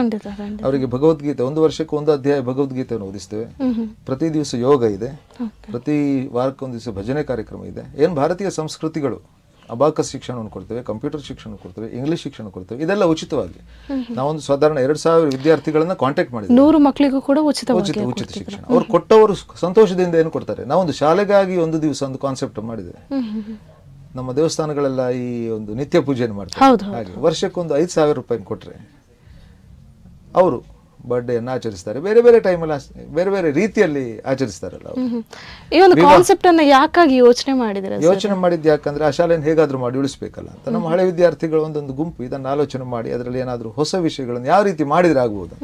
ಅವರಿಗೆ ಭಗವದ್ಗೀತೆ 1 ವರ್ಷಕ್ಕೆ 1 ಅಧ್ಯಾಯ ಭಗವದ್ಗೀತೆಯನ್ನು ಓದಿಸ್ತೇವೆ. ಪ್ರತಿ ದಿವಸ ಯೋಗ ಇದೆ, ಪ್ರತಿ ವಾರಕ್ಕೊಂದು ದಿವಸ ಭಜನೆ ಕಾರ್ಯಕ್ರಮ ಇದೆ. ಏನು ಭಾರತೀಯ ಸಂಸ್ಕೃತಿಗಳು, ಅಬಾಕಸ್ ಶಿಕ್ಷಣವನ್ನು ಕೊಡ್ತೇವೆ, ಕಂಪ್ಯೂಟರ್ ಶಿಕ್ಷಣ ಕೊಡ್ತೇವೆ, ಇಂಗ್ಲಿಷ್ ಶಿಕ್ಷಣ ಕೊಡ್ತೇವೆ. ಇದೆಲ್ಲ ಉಚಿತವಾಗಿ. ನಾವೊಂದು ಸಾಧಾರಣ 2000 ವಿದ್ಯಾರ್ಥಿಗಳನ್ನ ಕಾಂಟ್ಯಾಕ್ಟ್ ಮಾಡಿದ್ವಿ. 100 ಮಕ್ಕಳಿಗೂ ಕೂಡ ಉಚಿತ ಶಿಕ್ಷಣ. ಅವ್ರು ಕೊಟ್ಟವರು ಸಂತೋಷದಿಂದ ಏನು ಕೊಡ್ತಾರೆ. ನಾವೊಂದು ಶಾಲೆಗಾಗಿ ಒಂದು ದಿವಸ ಒಂದು ಕಾನ್ಸೆಪ್ಟ್ ಮಾಡಿದೆ. ನಮ್ಮ ದೇವಸ್ಥಾನಗಳೆಲ್ಲ ಈ ಒಂದು ನಿತ್ಯ ಪೂಜೆಯನ್ನು ಮಾಡ್ತಾರೆ. ಹಾಗೆ ವರ್ಷಕ್ಕೊಂದು 5,000 ರೂಪಾಯಿ ಕೊಟ್ರೆ ಅವರು ಬರ್ಡೇಯನ್ನು ಆಚರಿಸ್ತಾರೆ. ಬೇರೆ ಬೇರೆ ಟೈಮಲ್ಲಿ ಬೇರೆ ಬೇರೆ ರೀತಿಯಲ್ಲಿ ಆಚರಿಸ್ತಾರಲ್ಲ. ಈ ಒಂದು ಕಾನ್ಸೆಪ್ಟ್ ಅನ್ನು ಯಾಕಾಗಿ ಯೋಚನೆ ಮಾಡಿದ್ದು ಯಾಕಂದ್ರೆ ಆ ಶಾಲೆಯನ್ನು ಹೇಗಾದ್ರೂ ಮಾಡಿ ಉಳಿಸ್ಬೇಕಲ್ಲ ಅಂತ ನಮ್ಮ ಹಳೆ ವಿದ್ಯಾರ್ಥಿಗಳು ಒಂದೊಂದು ಗುಂಪು ಇದನ್ನು ಆಲೋಚನೆ ಮಾಡಿ ಅದರಲ್ಲಿ ಏನಾದರೂ ಹೊಸ ವಿಷಯಗಳನ್ನು ಯಾವ ರೀತಿ ಮಾಡಿದ್ರೆ ಆಗ್ಬೋದು.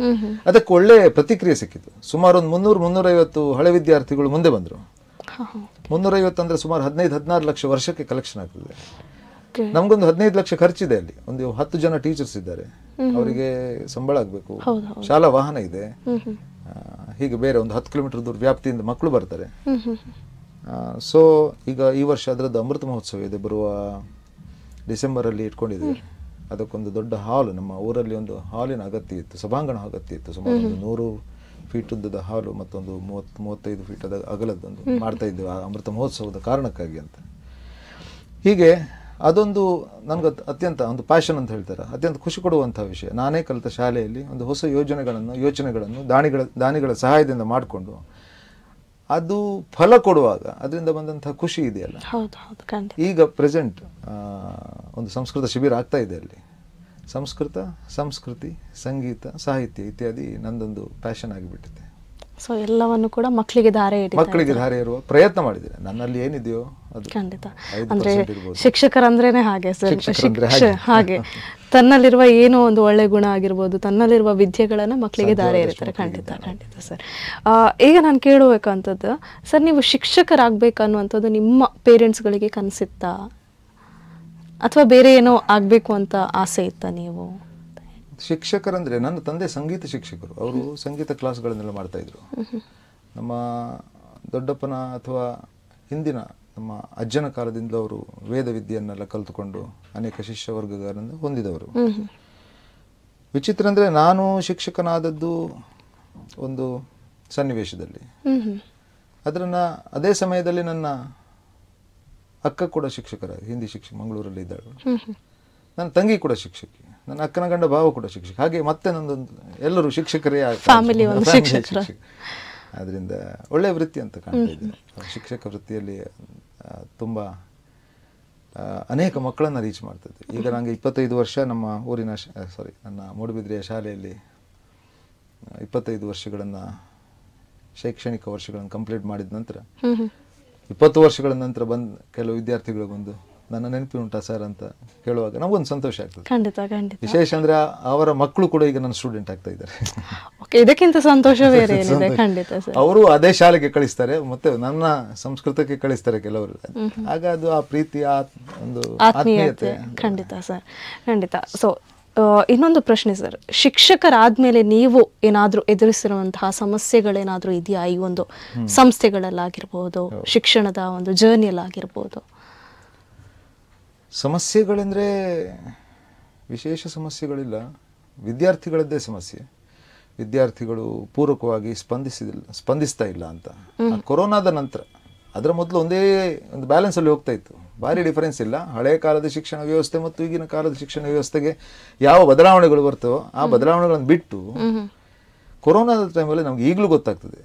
ಅದಕ್ಕೆ ಒಳ್ಳೆ ಪ್ರತಿಕ್ರಿಯೆ ಸಿಕ್ಕಿತು. ಸುಮಾರು ಒಂದು 300-350 ಹಳೆ ವಿದ್ಯಾರ್ಥಿಗಳು ಮುಂದೆ ಬಂದರು. 350 ಅಂದ್ರೆ ಸುಮಾರು 15-16 ಲಕ್ಷ ವರ್ಷಕ್ಕೆ ಕಲೆಕ್ಷನ್ ಆಗ್ತದೆ. ನಮ್ಗೊಂದು 15 ಲಕ್ಷ ಖರ್ಚಿದೆ. ಅಲ್ಲಿ ಒಂದು 10 ಜನ ಟೀಚರ್ಸ್ ಇದ್ದಾರೆ, ಅವರಿಗೆ ಸಂಬಳ ಆಗಬೇಕು, ಶಾಲಾ ವಾಹನ ಇದೆ. ಹೀಗೆ ಬೇರೆ ಒಂದು 10 ಕಿಲೋಮೀಟರ್ ದೂರ ವ್ಯಾಪ್ತಿಯಿಂದ ಮಕ್ಕಳು ಬರ್ತಾರೆ. ಸೊ ಈಗ ಈ ವರ್ಷ ಅದರದ್ದು ಅಮೃತ ಮಹೋತ್ಸವ ಇದೆ, ಬರುವ ಡಿಸೆಂಬರಲ್ಲಿ ಇಟ್ಕೊಂಡಿದ್ದೀವಿ. ಅದಕ್ಕೊಂದು ದೊಡ್ಡ ಹಾಲು, ನಮ್ಮ ಊರಲ್ಲಿ ಒಂದು ಹಾಲಿನ ಅಗತ್ಯ ಇತ್ತು, ಸಭಾಂಗಣ ಅಗತ್ಯ ಇತ್ತು. ಸುಮಾರು 100 ಫೀಟ್ ಉದ್ದದ ಹಾಲು ಮತ್ತೊಂದು 30-35 ಫೀಟ್ ಅಗಲದ್ದೊಂದು ಮಾಡ್ತಾ ಇದ್ದೇವೆ ಆ ಅಮೃತ ಮಹೋತ್ಸವದ ಕಾರಣಕ್ಕಾಗಿ ಅಂತ. ಹೀಗೆ ಅದೊಂದು ನನಗೆ ಅತ್ಯಂತ ಒಂದು ಪ್ಯಾಷನ್ ಅಂತ ಹೇಳ್ತಾರೆ, ಅತ್ಯಂತ ಖುಷಿ ಕೊಡುವಂಥ ವಿಷಯ. ನಾನೇ ಕಲಿತ ಶಾಲೆಯಲ್ಲಿ ಒಂದು ಹೊಸ ಯೋಚನೆಗಳನ್ನು ದಾನಿಗಳ ಸಹಾಯದಿಂದ ಮಾಡಿಕೊಂಡು ಅದು ಫಲ ಕೊಡುವಾಗ ಅದರಿಂದ ಬಂದಂಥ ಖುಷಿ ಇದೆಯಲ್ಲ. ಈಗ ಪ್ರೆಸೆಂಟ್ ಒಂದು ಸಂಸ್ಕೃತ ಶಿಬಿರ ಆಗ್ತಾ ಇದೆ. ಅಲ್ಲಿ ಸಂಸ್ಕೃತ, ಸಂಸ್ಕೃತಿ, ಸಂಗೀತ, ಸಾಹಿತ್ಯ ಇತ್ಯಾದಿ ನಂದೊಂದು ಪ್ಯಾಷನ್ ಆಗಿಬಿಟ್ಟಿದೆ. ಸೊ ಎಲ್ಲವನ್ನು ಕೂಡ ಮಕ್ಕಳಿಗೆ ಧಾರೆ ಇರುವ ಪ್ರಯತ್ನ ಮಾಡಿದ್ದೇನೆ. ನನ್ನಲ್ಲಿ ಏನಿದೆಯೋ ಅದು ಖಂಡಿತ. ಅಂದ್ರೆ ಶಿಕ್ಷಕರಂದ್ರೇನೆ ಹಾಗೆ ಹಾಗೆ ತನ್ನಲ್ಲಿರುವ ಏನೋ ಒಂದು ಒಳ್ಳೆ ಗುಣ ಆಗಿರ್ಬೋದು, ತನ್ನಲ್ಲಿರುವ ವಿದ್ಯೆಗಳನ್ನ ಮಕ್ಕಳಿಗೆ ಧಾರೆ ಇರ್ತಾರೆ. ಖಂಡಿತ ಸರ್. ಈಗ ನಾನು ಕೇಳಬೇಕಂತದ್ದು ಸರ್, ನೀವು ಶಿಕ್ಷಕರಾಗಬೇಕನ್ನುವಂಥದ್ದು ನಿಮ್ಮ ಪೇರೆಂಟ್ಸ್ಗಳಿಗೆ ಕನಸಿತ್ತಾ? ಅಥವಾ ಬೇರೆ ಏನೋ ಆಗ್ಬೇಕು ಅಂತ ಆಸೆ ಇತ್ತ ನೀವು? ಶಿಕ್ಷಕರಂದ್ರೆ ನನ್ನ ತಂದೆ ಸಂಗೀತ ಶಿಕ್ಷಕರು, ಅವರು ಸಂಗೀತ ಕ್ಲಾಸ್ಗಳನ್ನೆಲ್ಲ ಮಾಡ್ತಾ ಇದ್ರು. ನಮ್ಮ ದೊಡ್ಡಪ್ಪನ ಅಥವಾ ಹಿಂದಿನ ನಮ್ಮ ಅಜ್ಜನ ಕಾಲದಿಂದ ಅವರು ವೇದ ವಿದ್ಯೆಯನ್ನೆಲ್ಲ ಕಲಿತುಕೊಂಡು ಅನೇಕ ಶಿಷ್ಯ ವರ್ಗಗಳನ್ನು ಹೊಂದಿದವರು. ವಿಚಿತ್ರ ಅಂದರೆ ನಾನು ಶಿಕ್ಷಕನಾದದ್ದು ಒಂದು ಸನ್ನಿವೇಶದಲ್ಲಿ, ಅದೇ ಸಮಯದಲ್ಲಿ ನನ್ನ ಅಕ್ಕ ಕೂಡ ಶಿಕ್ಷಕರಾಗಿ ಹಿಂದಿ ಶಿಕ್ಷಕ ಮಂಗಳೂರಲ್ಲಿ ಇದ್ದಾಳು. ನನ್ನ ತಂಗಿ ಕೂಡ ಶಿಕ್ಷಕಿ, ನನ್ನ ಅಕ್ಕನ ಗಂಡ ಭಾವ ಕೂಡ ಶಿಕ್ಷಕ. ಹಾಗೆ ಮತ್ತೆ ನಂದೊಂದು ಎಲ್ಲರೂ ಶಿಕ್ಷಕರೇ ಶಿಕ್ಷಕ. ಅದರಿಂದ ಒಳ್ಳೆಯ ವೃತ್ತಿ ಅಂತ ಕಾಣ್ತಾ ಇದ್ದೀನಿ. ಶಿಕ್ಷಕ ವೃತ್ತಿಯಲ್ಲಿ ತುಂಬ ಅನೇಕ ಮಕ್ಕಳನ್ನು ರೀಚ್ ಮಾಡ್ತದೆ. ಈಗ ನನಗೆ 25 ವರ್ಷ ನಮ್ಮ ಊರಿನ ನನ್ನ ಮೂಡುಬಿದ್ರೆಯ ಶಾಲೆಯಲ್ಲಿ 25 ವರ್ಷಗಳನ್ನು ಶೈಕ್ಷಣಿಕ ವರ್ಷಗಳನ್ನು ಕಂಪ್ಲೀಟ್ ಮಾಡಿದ ನಂತರ 20 ವರ್ಷಗಳ ನಂತರ ಕೆಲವು ವಿದ್ಯಾರ್ಥಿಗಳು ಬಂದು ನನ್ನ ನೆನಪುಂಟಾ ಸರ್ ಅಂತ ಕೇಳುವಾಗ ನಮಗೊಂದು ಸಂತೋಷ ಆಗ್ತದೆ. ಖಂಡಿತ ಖಂಡಿತ. ವಿಶೇಷ ಅಂದ್ರೆ ಅವರ ಮಕ್ಕಳು ಕೂಡ ಈಗ ನನ್ನ ಸ್ಟೂಡೆಂಟ್ ಆಗ್ತಾ ಇದ್ದಾರೆ. ಇದಕ್ಕಿಂತ ಸಂತೋಷ ಬೇರೆ ಏನಿದೆ? ಖಂಡಿತ ಸರ್. ಅವರು ಅದೇ ಶಾಲೆಗೆ ಕಳಿಸ್ತಾರೆ, ಮತ್ತೆ ನನ್ನ ಸಂಸ್ಕೃತಕ್ಕೆ ಕಳಿಸ್ತಾರೆ ಕೆಲವರು. ಆಗ ಅದು ಆ ಪ್ರೀತಿ, ಆ ಒಂದು ಆತ್ಮೀಯತೆ. ಖಂಡಿತ ಸರ್, ಖಂಡಿತ. ಸೊ ಇನ್ನೊಂದು ಪ್ರಶ್ನೆ ಸರ್, ಶಿಕ್ಷಕರಾದ್ಮೇಲೆ ನೀವು ಏನಾದ್ರೂ ಎದುರಿಸಿರುವಂತಹ ಸಮಸ್ಯೆಗಳೇನಾದ್ರೂ ಇದೆಯಾ? ಈ ಒಂದು ಸಂಸ್ಥೆಗಳಲ್ಲಾಗಿರ್ಬೋದು, ಶಿಕ್ಷಣದ ಒಂದು ಜರ್ನಿಯಲ್ಲಾಗಿರ್ಬೋದು. ಸಮಸ್ಯೆಗಳೆಂದರೆ ವಿಶೇಷ ಸಮಸ್ಯೆಗಳಿಲ್ಲ, ವಿದ್ಯಾರ್ಥಿಗಳದ್ದೇ ಸಮಸ್ಯೆ. ವಿದ್ಯಾರ್ಥಿಗಳು ಪೂರಕವಾಗಿ ಸ್ಪಂದಿಸ್ತಾ ಇಲ್ಲ ಅಂತ. ಕೊರೋನಾದ ನಂತರ, ಅದರ ಮೊದಲು ಒಂದೇ ಒಂದು ಬ್ಯಾಲೆನ್ಸಲ್ಲಿ ಹೋಗ್ತಾ ಇತ್ತು, ಭಾರಿ ಡಿಫರೆನ್ಸ್ ಇಲ್ಲ. ಹಳೆಯ ಕಾಲದ ಶಿಕ್ಷಣ ವ್ಯವಸ್ಥೆ ಮತ್ತು ಈಗಿನ ಕಾಲದ ಶಿಕ್ಷಣ ವ್ಯವಸ್ಥೆಗೆ ಯಾವ ಬದಲಾವಣೆಗಳು ಬರ್ತವೋ ಆ ಬದಲಾವಣೆಗಳನ್ನು ಬಿಟ್ಟು ಕೊರೋನಾದ ಟೈಮಲ್ಲಿ ನಮ್ಗೆ ಈಗಲೂ ಗೊತ್ತಾಗ್ತದೆ.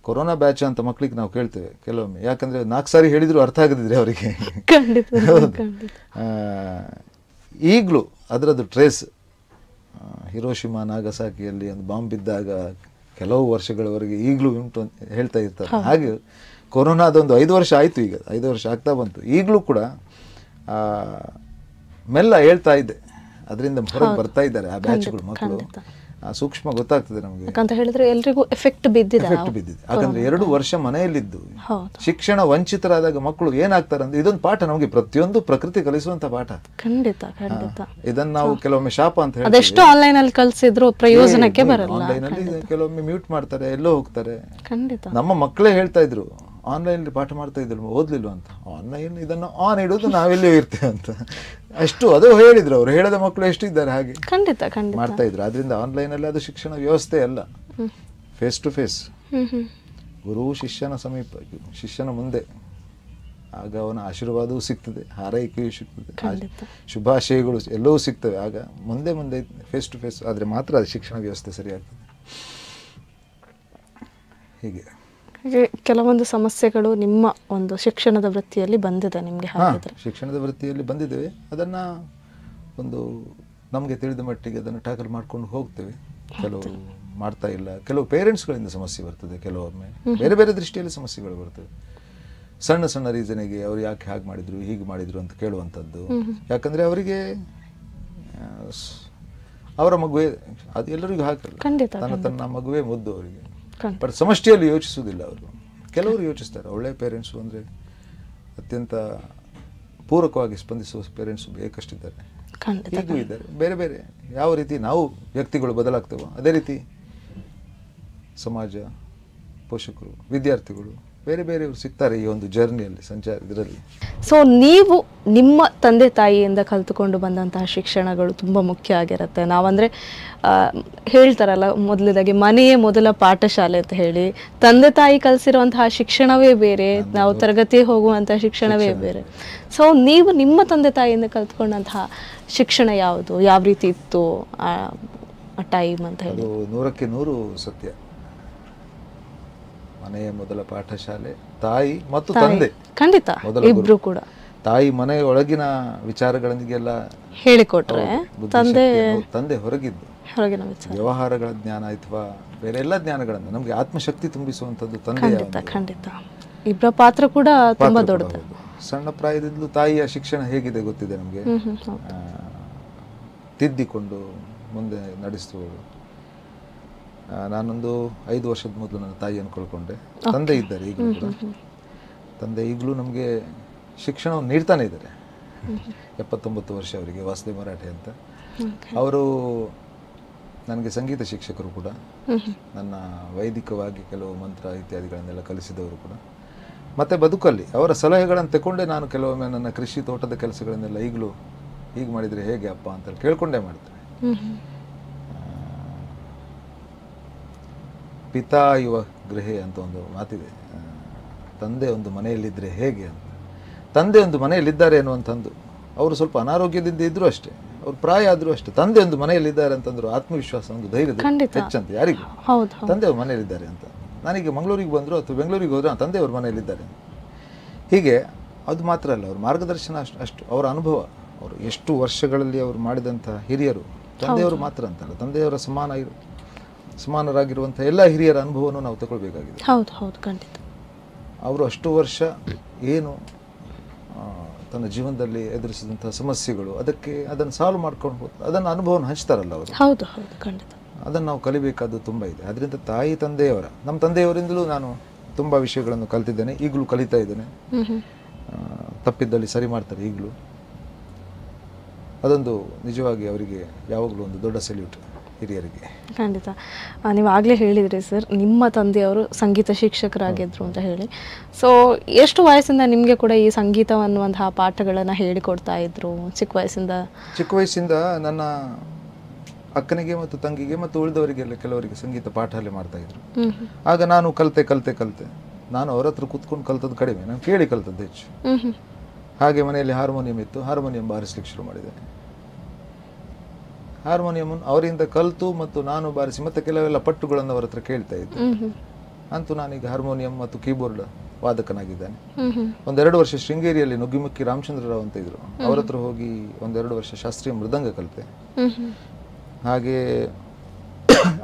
ಕೊರೋನಾ ಬ್ಯಾಚ್ ಅಂತ ಮಕ್ಕಳಿಗೆ ನಾವು ಕೇಳ್ತೇವೆ ಕೆಲವೊಮ್ಮೆ, ಯಾಕಂದ್ರೆ 4 ಸಾರಿ ಹೇಳಿದ್ರು ಅರ್ಥ ಆಗದಿದ್ರೆ ಅವರಿಗೆ. ಈಗಲೂ ಅದರದ್ದು ಟ್ರೇಸ್, ಹಿರೋಶಿಮಾ ನಾಗಸಾಕಿಯಲ್ಲಿ ಒಂದು ಬಾಂಬ್ ಬಿದ್ದಾಗ ಕೆಲವು ವರ್ಷಗಳವರೆಗೆ ಈಗಲೂ ಉಂಟು ಅಂತ ಹೇಳ್ತಾ ಇರ್ತಾರೆ. ಹಾಗೆ ಕೊರೋನಾದೊಂದು 5 ವರ್ಷ ಆಯಿತು, ಈಗ 5 ವರ್ಷ ಆಗ್ತಾ ಬಂತು. ಈಗಲೂ ಕೂಡ ಮೆಲ್ಲ ಹೇಳ್ತಾ ಇದೆ, ಅದರಿಂದ ಹೊರಗೆ ಬರ್ತಾ ಇದ್ದಾರೆ ಆ ಬ್ಯಾಚ್ಗಳು ಮಕ್ಕಳು. ಸೂಕ್ಷ್ಮ ಗೊತ್ತಾಗ್ತದೆ ನಮಗೆ. ಯಾಕಂತ ಹೇಳಿದ್ರೆ ಎಲ್ರಿಗೂ ಎಫೆಕ್ಟ್ ಬಿದ್ದಿದೆ. ಯಾಕಂದ್ರೆ 2 ವರ್ಷ ಮನೆಯಲ್ಲಿದ್ದು ಶಿಕ್ಷಣ ವಂಚಿತರಾದಾಗ ಮಕ್ಕಳು ಏನಾಗ್ತಾರೆ ಅಂದ್ರೆ, ಇದೊಂದು ಪಾಠ ನಮಗೆ, ಪ್ರತಿಯೊಂದು ಪ್ರಕೃತಿ ಕಲಿಸುವಂತ ಪಾಠ. ಖಂಡಿತ ಖಂಡಿತ. ಇದನ್ನ ನಾವು ಕೆಲವೊಮ್ಮೆ ಶಾಪ ಅಂತ ಹೇಳಿ ಅದೆಷ್ಟು ಆನ್ಲೈನ್ ಅಲ್ಲಿ ಕಲಿಸಿದ್ರು ಪ್ರಯೋಜನಕ್ಕೆ ಬರಲ್ಲ. ಆನ್ಲೈನ್ ಅಲ್ಲಿ ಕೆಲವೊಮ್ಮೆ ಮ್ಯೂಟ್ ಮಾಡ್ತಾರೆ, ಎಲ್ಲೋ ಹೋಗ್ತಾರೆ. ಖಂಡಿತ. ನಮ್ಮ ಮಕ್ಕಳೇ ಹೇಳ್ತಾ ಇದ್ರು, ಆನ್ಲೈನ್ ಪಾಠ ಮಾಡ್ತಾ ಇದ್ರು, ಓದ್ಲಿಲ್ಲ ಅಂತ. ಆನ್ಲೈನ್ ಇದನ್ನು ಆನ್ ಇಡೋದು ನಾವೆಲ್ಲಿಯೂ ಇರ್ತೇವೆ ಅಂತ, ಅಷ್ಟು ಅದು ಹೇಳಿದ್ರು ಅವರು. ಹೇಳದ ಮಕ್ಕಳು ಎಷ್ಟು ಇದ್ದಾರೆ ಹಾಗೆ ಖಂಡಿತ ಖಂಡಿತ ಮಾಡ್ತಾ ಇದ್ರು. ಆದ್ರಿಂದ ಆನ್ಲೈನ್ ಅಲ್ಲಿ ಅದು ಶಿಕ್ಷಣ ವ್ಯವಸ್ಥೆ ಅಲ್ಲ, ಫೇಸ್ ಟು ಫೇಸ್, ಗುರು ಶಿಷ್ಯನ ಸಮೀಪ, ಶಿಷ್ಯನ ಮುಂದೆ. ಆಗ ಅವನ ಆಶೀರ್ವಾದವೂ ಸಿಗ್ತದೆ, ಹಾರೈಕೆಯೂ ಸಿಗ್ತದೆ, ಶುಭಾಶಯಗಳು ಎಲ್ಲವೂ ಸಿಗ್ತವೆ. ಆಗ ಮುಂದೆ ಮುಂದೆ ಫೇಸ್ ಟು ಫೇಸ್ ಆದರೆ ಮಾತ್ರ ಅದು ಶಿಕ್ಷಣ ವ್ಯವಸ್ಥೆ ಸರಿಯಾಗ್ತದೆ. ಹೀಗೆ ಕೆಲವೊಂದು ಸಮಸ್ಯೆಗಳು ನಿಮ್ಮ ಒಂದು ಶಿಕ್ಷಣದ ವೃತ್ತಿಯಲ್ಲಿ ಬಂದಿದೆ ನಿಮಗೆ? ಹಾಗಿದ್ರೆ ಶಿಕ್ಷಣದ ವೃತ್ತಿಯಲ್ಲಿ ಬಂದಿದ್ದೇವೆ, ಅದನ್ನ ಒಂದು ನಮಗೆ ತಿಳಿದ ಮಟ್ಟಿಗೆ ಅದನ್ನು ಟ್ಯಾಕಲ್ ಮಾಡ್ಕೊಂಡು ಹೋಗ್ತೇವೆ. ಕೆಲವು ಮಾಡ್ತಾ ಇಲ್ಲ, ಕೆಲವು ಪೇರೆಂಟ್ಸ್ಗಳಿಂದ ಸಮಸ್ಯೆ ಬರ್ತದೆ, ಕೆಲವೊಮ್ಮೆ ಬೇರೆ ಬೇರೆ ದೃಷ್ಟಿಯಲ್ಲಿ ಸಮಸ್ಯೆಗಳು ಬರ್ತವೆ. ಸಣ್ಣ ಸಣ್ಣ ರೀಸನಿಗೆ ಅವ್ರು ಯಾಕೆ ಹಾಗೆ ಮಾಡಿದ್ರು ಹೀಗೆ ಮಾಡಿದ್ರು ಅಂತ ಕೇಳುವಂಥದ್ದು. ಯಾಕಂದ್ರೆ ಅವರಿಗೆ ಅವರ ಮಗುವೆ, ಅದು ಎಲ್ಲರಿಗೂ ಹಾಕಲ್ಲ, ತನ್ನ ಮಗುವೆ ಮುದ್ದು ಅವರಿಗೆ. ಬಟ್ ಸಮಷ್ಟಿಯಲ್ಲಿ ಯೋಚಿಸುವುದಿಲ್ಲ ಅವರು. ಕೆಲವರು ಯೋಚಿಸ್ತಾರೆ, ಒಳ್ಳೆ ಪೇರೆಂಟ್ಸು ಅಂದರೆ ಅತ್ಯಂತ ಪೂರಕವಾಗಿ ಸ್ಪಂದಿಸುವ ಪೇರೆಂಟ್ಸು ಬೇಕಷ್ಟಿದ್ದಾರೆ, ಹೀಗೂ ಇದ್ದಾರೆ. ಬೇರೆ ಬೇರೆ ಯಾವ ರೀತಿ ನಾವು ವ್ಯಕ್ತಿಗಳು ಬದಲಾಗ್ತೇವೋ ಅದೇ ರೀತಿ ಸಮಾಜ, ಪೋಷಕರು, ವಿದ್ಯಾರ್ಥಿಗಳು ಬೇರೆ ಬೇರೆಯವರು ಸಿಗ್ತಾರೆ ಈ ಒಂದು ಜರ್ನಿಯಲ್ಲಿ, ಇದರಲ್ಲಿ. ಸೊ ನೀವು ನಿಮ್ಮ ತಂದೆ ತಾಯಿಯಿಂದ ಕಲಿತುಕೊಂಡು ಬಂದಂತಹ ಶಿಕ್ಷಣಗಳು ತುಂಬ ಮುಖ್ಯ ಆಗಿರುತ್ತೆ. ನಾವಂದರೆ ಹೇಳ್ತಾರಲ್ಲ ಮೊದಲದಾಗಿ ಮನೆಯೇ ಮೊದಲ ಪಾಠಶಾಲೆ ಅಂತ ಹೇಳಿ, ತಂದೆ ತಾಯಿ ಕಲಿಸಿರುವಂತಹ ಶಿಕ್ಷಣವೇ ಬೇರೆ, ನಾವು ತರಗತಿ ಹೋಗುವಂತಹ ಶಿಕ್ಷಣವೇ ಬೇರೆ. ಸೊ ನೀವು ನಿಮ್ಮ ತಂದೆ ತಾಯಿಯಿಂದ ಕಲಿತ್ಕೊಂಡಂತಹ ಶಿಕ್ಷಣ ಯಾವುದು, ಯಾವ ರೀತಿ ಇತ್ತು ಆ ಟೈಮ್ ಅಂತ ಹೇಳಿ? 100ಕ್ಕೆ 100 ಸತ್ಯ. ಮನೆಯ ಮೊದಲ ಪಾಠಶಾಲೆ ತಾಯಿ ಮತ್ತು ತಂದೆ. ಖಂಡಿತ ಇಬ್ರು ಕೂಡ. ತಾಯಿ ಮನೆಯೊಳಗಿನ ವಿಚಾರಗಳಿಗೆಲ್ಲ ಹೇಳಿಕೊಟ್ರೆ, ತಂದೆ ಹೊರಗಿದ್ದು ವ್ಯವಹಾರಗಳ ಜ್ಞಾನ ಅಥವಾ ಬೇರೆ ಎಲ್ಲ ಜ್ಞಾನಗಳನ್ನು ನಮ್ಗೆ ಆತ್ಮಶಕ್ತಿ ತುಂಬಿಸುವಂತದ್ದು ತಂದೆ. ಖಂಡಿತ ಇಬ್ಬರ ಪಾತ್ರ ಕೂಡ ತುಂಬಾ ದೊಡ್ಡದು. ಸಣ್ಣ ಪ್ರಾಯದಿಂದಲೂ ತಾಯಿಯ ಶಿಕ್ಷಣ ಹೇಗಿದೆ ಗೊತ್ತಿದೆ ನಮ್ಗೆ, ತಿದ್ದಿಕೊಂಡು ಮುಂದೆ ನಡೆಸುವವರು. ನಾನೊಂದು 5 ವರ್ಷದ ಮೊದಲು ನನ್ನ ತಾಯಿಯನ್ನು ಕಳ್ಕೊಂಡೆ. ತಂದೆ ಇದ್ದಾರೆ ಈಗಲೂ ಕೂಡ. ತಂದೆ ಈಗಲೂ ನಮಗೆ ಶಿಕ್ಷಣವನ್ನು ನೀಡ್ತಾನೆ ಇದ್ದಾರೆ. 79 ವರ್ಷ ಅವರಿಗೆ, ವಾಸುದೇವ್ ಮರಾಠೆ ಅಂತ. ಅವರು ನನಗೆ ಸಂಗೀತ ಶಿಕ್ಷಕರು ಕೂಡ, ನನ್ನ ವೈದಿಕವಾಗಿ ಕೆಲವು ಮಂತ್ರ ಇತ್ಯಾದಿಗಳನ್ನೆಲ್ಲ ಕಲಿಸಿದವರು ಕೂಡ. ಮತ್ತು ಬದುಕಲ್ಲಿ ಅವರ ಸಲಹೆಗಳನ್ನು ತಗೊಂಡೇ ನಾನು ಕೆಲವೊಮ್ಮೆ ನನ್ನ ಕೃಷಿ ತೋಟದ ಕೆಲಸಗಳನ್ನೆಲ್ಲ ಈಗಲೂ ಹೀಗೆ ಮಾಡಿದರೆ ಹೇಗೆ ಅಪ್ಪ ಅಂತ ಕೇಳ್ಕೊಂಡೇ ಮಾಡ್ತೇನೆ. ಪಿತಾ ಯುವ ಗೃಹೆ ಅಂತ ಒಂದು ಮಾತಿದೆ, ತಂದೆ ಒಂದು ಮನೆಯಲ್ಲಿದ್ದರೆ ಹೇಗೆ ಅಂತ. ತಂದೆ ಒಂದು ಮನೆಯಲ್ಲಿದ್ದಾರೆ ಅನ್ನುವಂಥದ್ದು, ಅವರು ಸ್ವಲ್ಪ ಅನಾರೋಗ್ಯದಿಂದ ಇದ್ದರೂ ಅಷ್ಟೇ, ಅವ್ರು ಪ್ರಾಯ ಆದರೂ ಅಷ್ಟೇ, ತಂದೆ ಒಂದು ಮನೆಯಲ್ಲಿದ್ದಾರೆ ಅಂತಂದ್ರು ಆತ್ಮವಿಶ್ವಾಸ, ಒಂದು ಧೈರ್ಯ ಹೆಚ್ಚಂತ ಯಾರಿಗೂ, ತಂದೆ ಅವ್ರ ಮನೆಯಲ್ಲಿದ್ದಾರೆ ಅಂತ. ನಾನೀಗ ಮಂಗಳೂರಿಗೆ ಬಂದರು ಅಥವಾ ಬೆಂಗಳೂರಿಗೆ ಹೋದ್ರೆ ತಂದೆಯವ್ರ ಮನೆಯಲ್ಲಿದ್ದಾರೆ. ಹೀಗೆ ಅದು ಮಾತ್ರ ಅಲ್ಲ, ಅವ್ರ ಮಾರ್ಗದರ್ಶನ ಅಷ್ಟು ಅವರ ಅನುಭವ, ಅವರು ಎಷ್ಟು ವರ್ಷಗಳಲ್ಲಿ ಅವರು ಮಾಡಿದಂಥ ಹಿರಿಯರು, ತಂದೆಯವರು ಮಾತ್ರ ಅಂತಲ್ಲ, ತಂದೆಯವರ ಸಮಾನರಾಗಿರುವಂಥ ಎಲ್ಲ ಹಿರಿಯರ ಅನುಭವವನ್ನು ನಾವು ತಗೊಳ್ಬೇಕಾಗಿದೆ. ಖಂಡಿತ. ಅವರು ಅಷ್ಟು ವರ್ಷ ಏನು ತನ್ನ ಜೀವನದಲ್ಲಿ ಎದುರಿಸಿದಂಥ ಸಮಸ್ಯೆಗಳು, ಅದನ್ನು ಸಾಲ್ವ್ ಮಾಡ್ಕೊಂಡು ಹೋಗ್ತಾರೆ, ಅದನ್ನು ಅನುಭವವನ್ನು ಹಂಚ್ತಾರಲ್ಲ ಅವರು. ಖಂಡಿತ. ಅದನ್ನು ನಾವು ಕಲಿಬೇಕಾದ್ದು ತುಂಬ ಇದೆ. ಅದರಿಂದ ತಾಯಿ ತಂದೆಯವರ, ನಮ್ಮ ತಂದೆಯವರಿಂದಲೂ ನಾನು ತುಂಬ ವಿಷಯಗಳನ್ನು ಕಲಿತಿದ್ದೇನೆ, ಈಗಲೂ ಕಲಿತಾ ಇದ್ದೇನೆ. ತಪ್ಪಿದ್ದಲ್ಲಿ ಸರಿ ಮಾಡ್ತಾರೆ ಈಗಲೂ. ಅದೊಂದು ನಿಜವಾಗಿ ಅವರಿಗೆ ಯಾವಾಗಲೂ ಒಂದು ದೊಡ್ಡ ಸೆಲ್ಯೂಟ್ ಹಿರಿಯರಿಗೆ. ಖಂಡಿತ. ನೀವು ಆಗಲೇ ಹೇಳಿದ್ರಿ ಸರ್, ನಿಮ್ಮ ತಂದೆಯವರು ಸಂಗೀತ ಶಿಕ್ಷಕರಾಗಿದ್ದರು ಅಂತ ಹೇಳಿ. ಸೊ ಎಷ್ಟು ವಯಸ್ಸಿಂದ ನಿಮಗೆ ಕೂಡ ಈ ಸಂಗೀತ ಅನ್ನುವಂತಹ ಪಾಠಗಳನ್ನು ಹೇಳಿಕೊಡ್ತಾ ಇದ್ರು? ಚಿಕ್ಕ ವಯಸ್ಸಿಂದ ನನ್ನ ಅಕ್ಕನಿಗೆ ಮತ್ತು ತಂಗಿಗೆ ಮತ್ತು ಉಳಿದವರಿಗೆಲ್ಲ ಕೆಲವರಿಗೆ ಸಂಗೀತ ಪಾಠ ಅಲ್ಲೇ ಮಾಡ್ತಾ ಇದ್ರು. ಆಗ ನಾನು ಕಲಿತೆ. ನಾನು ಅವರ ಹತ್ರ ಕೂತ್ಕೊಂಡು ಕಲ್ತದ್ದು ಕಡಿಮೆ, ನಾನು ಕೇಳಿ ಕಲ್ತದ್ದು ಹೆಚ್ಚು. ಹಾಗೆ ಮನೆಯಲ್ಲಿ ಹಾರ್ಮೋನಿಯಂ ಇತ್ತು, ಹಾರ್ಮೋನಿಯಂ ಬಾರಿಸ್ಲಿಕ್ಕೆ ಶುರು ಮಾಡಿದೆ. ಹಾರ್ಮೋನಿಯಂ ಅವರಿಂದ ಕಲಿತು ಮತ್ತು ನಾನು ಬಾರಿಸಿ ಮತ್ತೆ ಕೆಲವೆಲ್ಲ ಪಟ್ಟುಗಳನ್ನು ಅವರ ಹತ್ರ ಕೇಳ್ತಾ ಇದ್ದೆ. ಅಂತೂ ನಾನೀಗ ಹಾರ್ಮೋನಿಯಂ ಮತ್ತು ಕೀಬೋರ್ಡ್ ವಾದಕನಾಗಿದ್ದಾನೆ. 1-2 ವರ್ಷ ಶೃಂಗೇರಿಯಲ್ಲಿ ನುಗ್ಗಿಮುಕ್ಕಿ ರಾಮಚಂದ್ರರಾವ್ ಅಂತ ಇದ್ರು, ಅವರ ಹತ್ರ ಹೋಗಿ 1-2 ವರ್ಷ ಶಾಸ್ತ್ರೀಯ ಮೃದಂಗ ಕಲಿತೆ. ಹಾಗೆ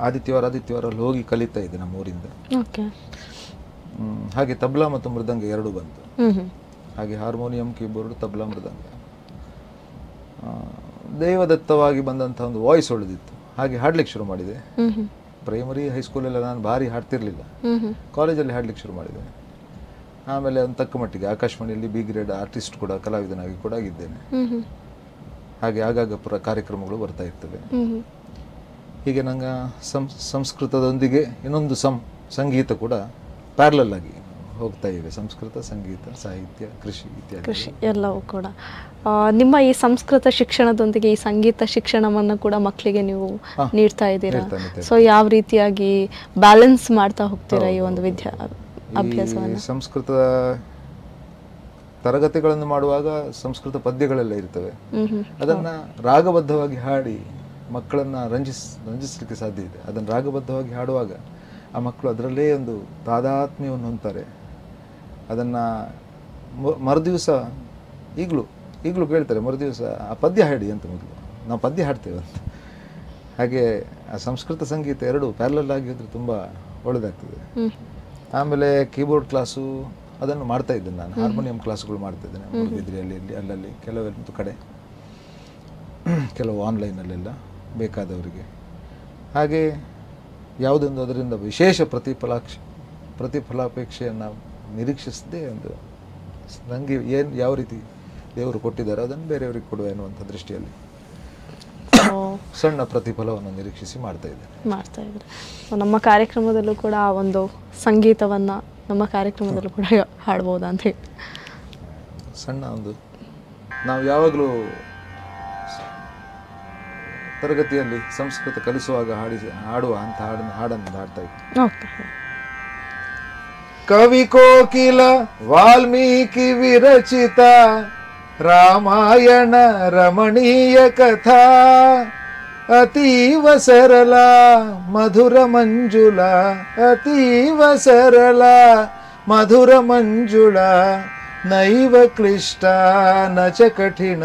ಆದಿತ್ಯವಾರ ಅಲ್ಲಿ ಹೋಗಿ ಕಲಿತಾ ಇದ್ದೆ ನಮ್ಮ ಊರಿಂದ. ಹಾಗೆ ತಬ್ಲಾ ಮತ್ತು ಮೃದಂಗ 2 ಬಂತು. ಹಾಗೆ ಹಾರ್ಮೋನಿಯಂ, ಕೀಬೋರ್ಡ್, ತಬ್ಲಾ, ಮೃದಂಗ. ದೈವದತ್ತವಾಗಿ ಬಂದಂಥ ಒಂದು ವಾಯ್ಸ್ ಉಳಿದಿತ್ತು, ಹಾಗೆ ಹಾಡ್ಲಿಕ್ಕೆ ಶುರು ಮಾಡಿದೆ. ಪ್ರೈಮರಿ ಹೈಸ್ಕೂಲೆಲ್ಲ ನಾನು ಭಾರಿ ಹಾಡ್ತಿರ್ಲಿಲ್ಲ, ಕಾಲೇಜಲ್ಲಿ ಹಾಡ್ಲಿಕ್ಕೆ ಶುರು ಮಾಡಿದೆ. ಆಮೇಲೆ ಒಂದು ತಕ್ಕ ಮಟ್ಟಿಗೆ ಆಕಾಶವಾಣಿಯಲ್ಲಿ ಬಿ ಗ್ರೇಡ್ ಆರ್ಟಿಸ್ಟ್ ಕೂಡ, ಕಲಾವಿದನಾಗಿ ಕೂಡ ಆಗಿದ್ದೇನೆ. ಹಾಗೆ ಆಗಾಗ ಕಾರ್ಯಕ್ರಮಗಳು ಬರ್ತಾ ಇರ್ತವೆ. ಹೀಗೆ ನಂಗೆ ಸಂಸ್ಕೃತದೊಂದಿಗೆ ಇನ್ನೊಂದು ಸಂಗೀತ ಕೂಡ ಪ್ಯಾರಲಲ್ ಆಗಿ ಹೋಗ್ತಾ ಇವೆ. ಸಂಸ್ಕೃತ, ಸಂಗೀತ, ಸಾಹಿತ್ಯ, ಕೃಷಿ ಎಲ್ಲವೂ ಕೂಡ. ನಿಮ್ಮ ಈ ಸಂಸ್ಕೃತ ಶಿಕ್ಷಣದೊಂದಿಗೆ ಈ ಸಂಗೀತ ಶಿಕ್ಷಣವನ್ನು ಕೂಡ ಮಕ್ಕಳಿಗೆ ನೀವು ನೀಡ್ತಾ ಇದ್ದೀರಾ. ಸೊ ಯಾವ ರೀತಿಯಾಗಿ ಬ್ಯಾಲೆನ್ಸ್ ಮಾಡ್ತಾ ಹೋಗ್ತೀರಾ ಈ ಒಂದು ಅಭ್ಯಾಸವನ್ನು? ಸಂಸ್ಕೃತ ತರಗತಿಗಳನ್ನು ಮಾಡುವಾಗ ಸಂಸ್ಕೃತ ಪದ್ಯಗಳೆಲ್ಲ ಇರ್ತವೆ, ಅದನ್ನ ರಾಗಬದ್ಧವಾಗಿ ಹಾಡಿ ಮಕ್ಕಳನ್ನ ರಂಜಿಸಲಿಕ್ಕೆ ಸಾಧ್ಯ ಇದೆ. ಅದನ್ನು ರಾಗಬದ್ಧವಾಗಿ ಹಾಡುವಾಗ ಆ ಮಕ್ಕಳು ಅದರಲ್ಲೇ ಒಂದು ತಾದಾತ್ಮ್ಯವನ್ನು ಹೊಂದ್ತಾರೆ. ಅದನ್ನು ಮರುದಿವಸ ಈಗಲೂ ಕೇಳ್ತಾರೆ, ಮರುದಿವಸ ಆ ಪದ್ಯ ಹಾಡಿ ಅಂತ, ಮೊದಲು ನಾವು ಪದ್ಯ ಹಾಡ್ತೇವೆ ಅಂತ. ಹಾಗೆ ಆ ಸಂಸ್ಕೃತ ಸಂಗೀತ 2 ಪ್ಯಾರಲಲ್ ಆಗಿದ್ರೆ ತುಂಬ ಒಳ್ಳೆಯದಾಗ್ತದೆ. ಆಮೇಲೆ ಕೀಬೋರ್ಡ್ ಕ್ಲಾಸು ಅದನ್ನು ಮಾಡ್ತಾ ಇದ್ದೇನೆ ನಾನು. ಹಾರ್ಮೋನಿಯಂ ಕ್ಲಾಸ್ಗಳು ಮಾಡ್ತಾ ಇದ್ದೇನೆ ಮೂಡುಬಿದ್ರೆಯಲ್ಲಿ, ಅಲ್ಲಲ್ಲಿ ಕೆಲವೆಲ್ಲ ಕಡೆ, ಕೆಲವು ಆನ್ಲೈನಲ್ಲೆಲ್ಲ ಬೇಕಾದವರಿಗೆ. ಹಾಗೆ ಯಾವುದೊಂದು ಅದರಿಂದ ವಿಶೇಷ ಪ್ರತಿಫಲಾಪೇಕ್ಷೆಯನ್ನು ನಿರೀಕ್ಷಿಸದೆ ಒಂದು ನನಗೆ ಯಾವ ರೀತಿ ದೇವರು ಕೊಟ್ಟಿದ್ದಾರೆ ಅದನ್ನು ಬೇರೆಯವರಿಗೆ ಕೊಡುವ ಎನ್ನುವಂಥ ದೃಷ್ಟಿಯಲ್ಲಿ ಸಣ್ಣ ಪ್ರತಿಫಲವನ್ನು ನಿರೀಕ್ಷಿಸಿ ಮಾಡ್ತಾ ಇದ್ದಾರೆ. ನಮ್ಮ ಕಾರ್ಯಕ್ರಮದಲ್ಲೂ ಕೂಡ ಆ ಒಂದು ಸಂಗೀತವನ್ನು ನಮ್ಮ ಕಾರ್ಯಕ್ರಮದಲ್ಲೂ ಕೂಡ ಹಾಡ್ಬೋದಾ ಅಂತ ಹೇಳಿ ಸಣ್ಣ ಒಂದು, ನಾವು ಯಾವಾಗಲೂ ತರಗತಿಯಲ್ಲಿ ಸಂಸ್ಕೃತ ಕಲಿಸುವಾಗ ಹಾಡುವ ಅಂತ ಹಾಡನ್ನು ಹಾಡ್ತಾ ಇದ್ವಿ. ಕವಿ ಕೋಕಿಲ ವಾಲ್ಮೀಕಿ ವಿರಚಿತ ರಾಮಾಯಣ ರಮಣೀಯ ಕಥಾ ಅತೀವ ಸರಳ ಮಧುರ ಮಂಜುಳ, ಅತೀವ ಸರಳ ಮಧುರ ಮಂಜುಳ, ನೈವ ಕ್ಲಿಷ್ಟ ನ ಚ ಕಠಿಣ,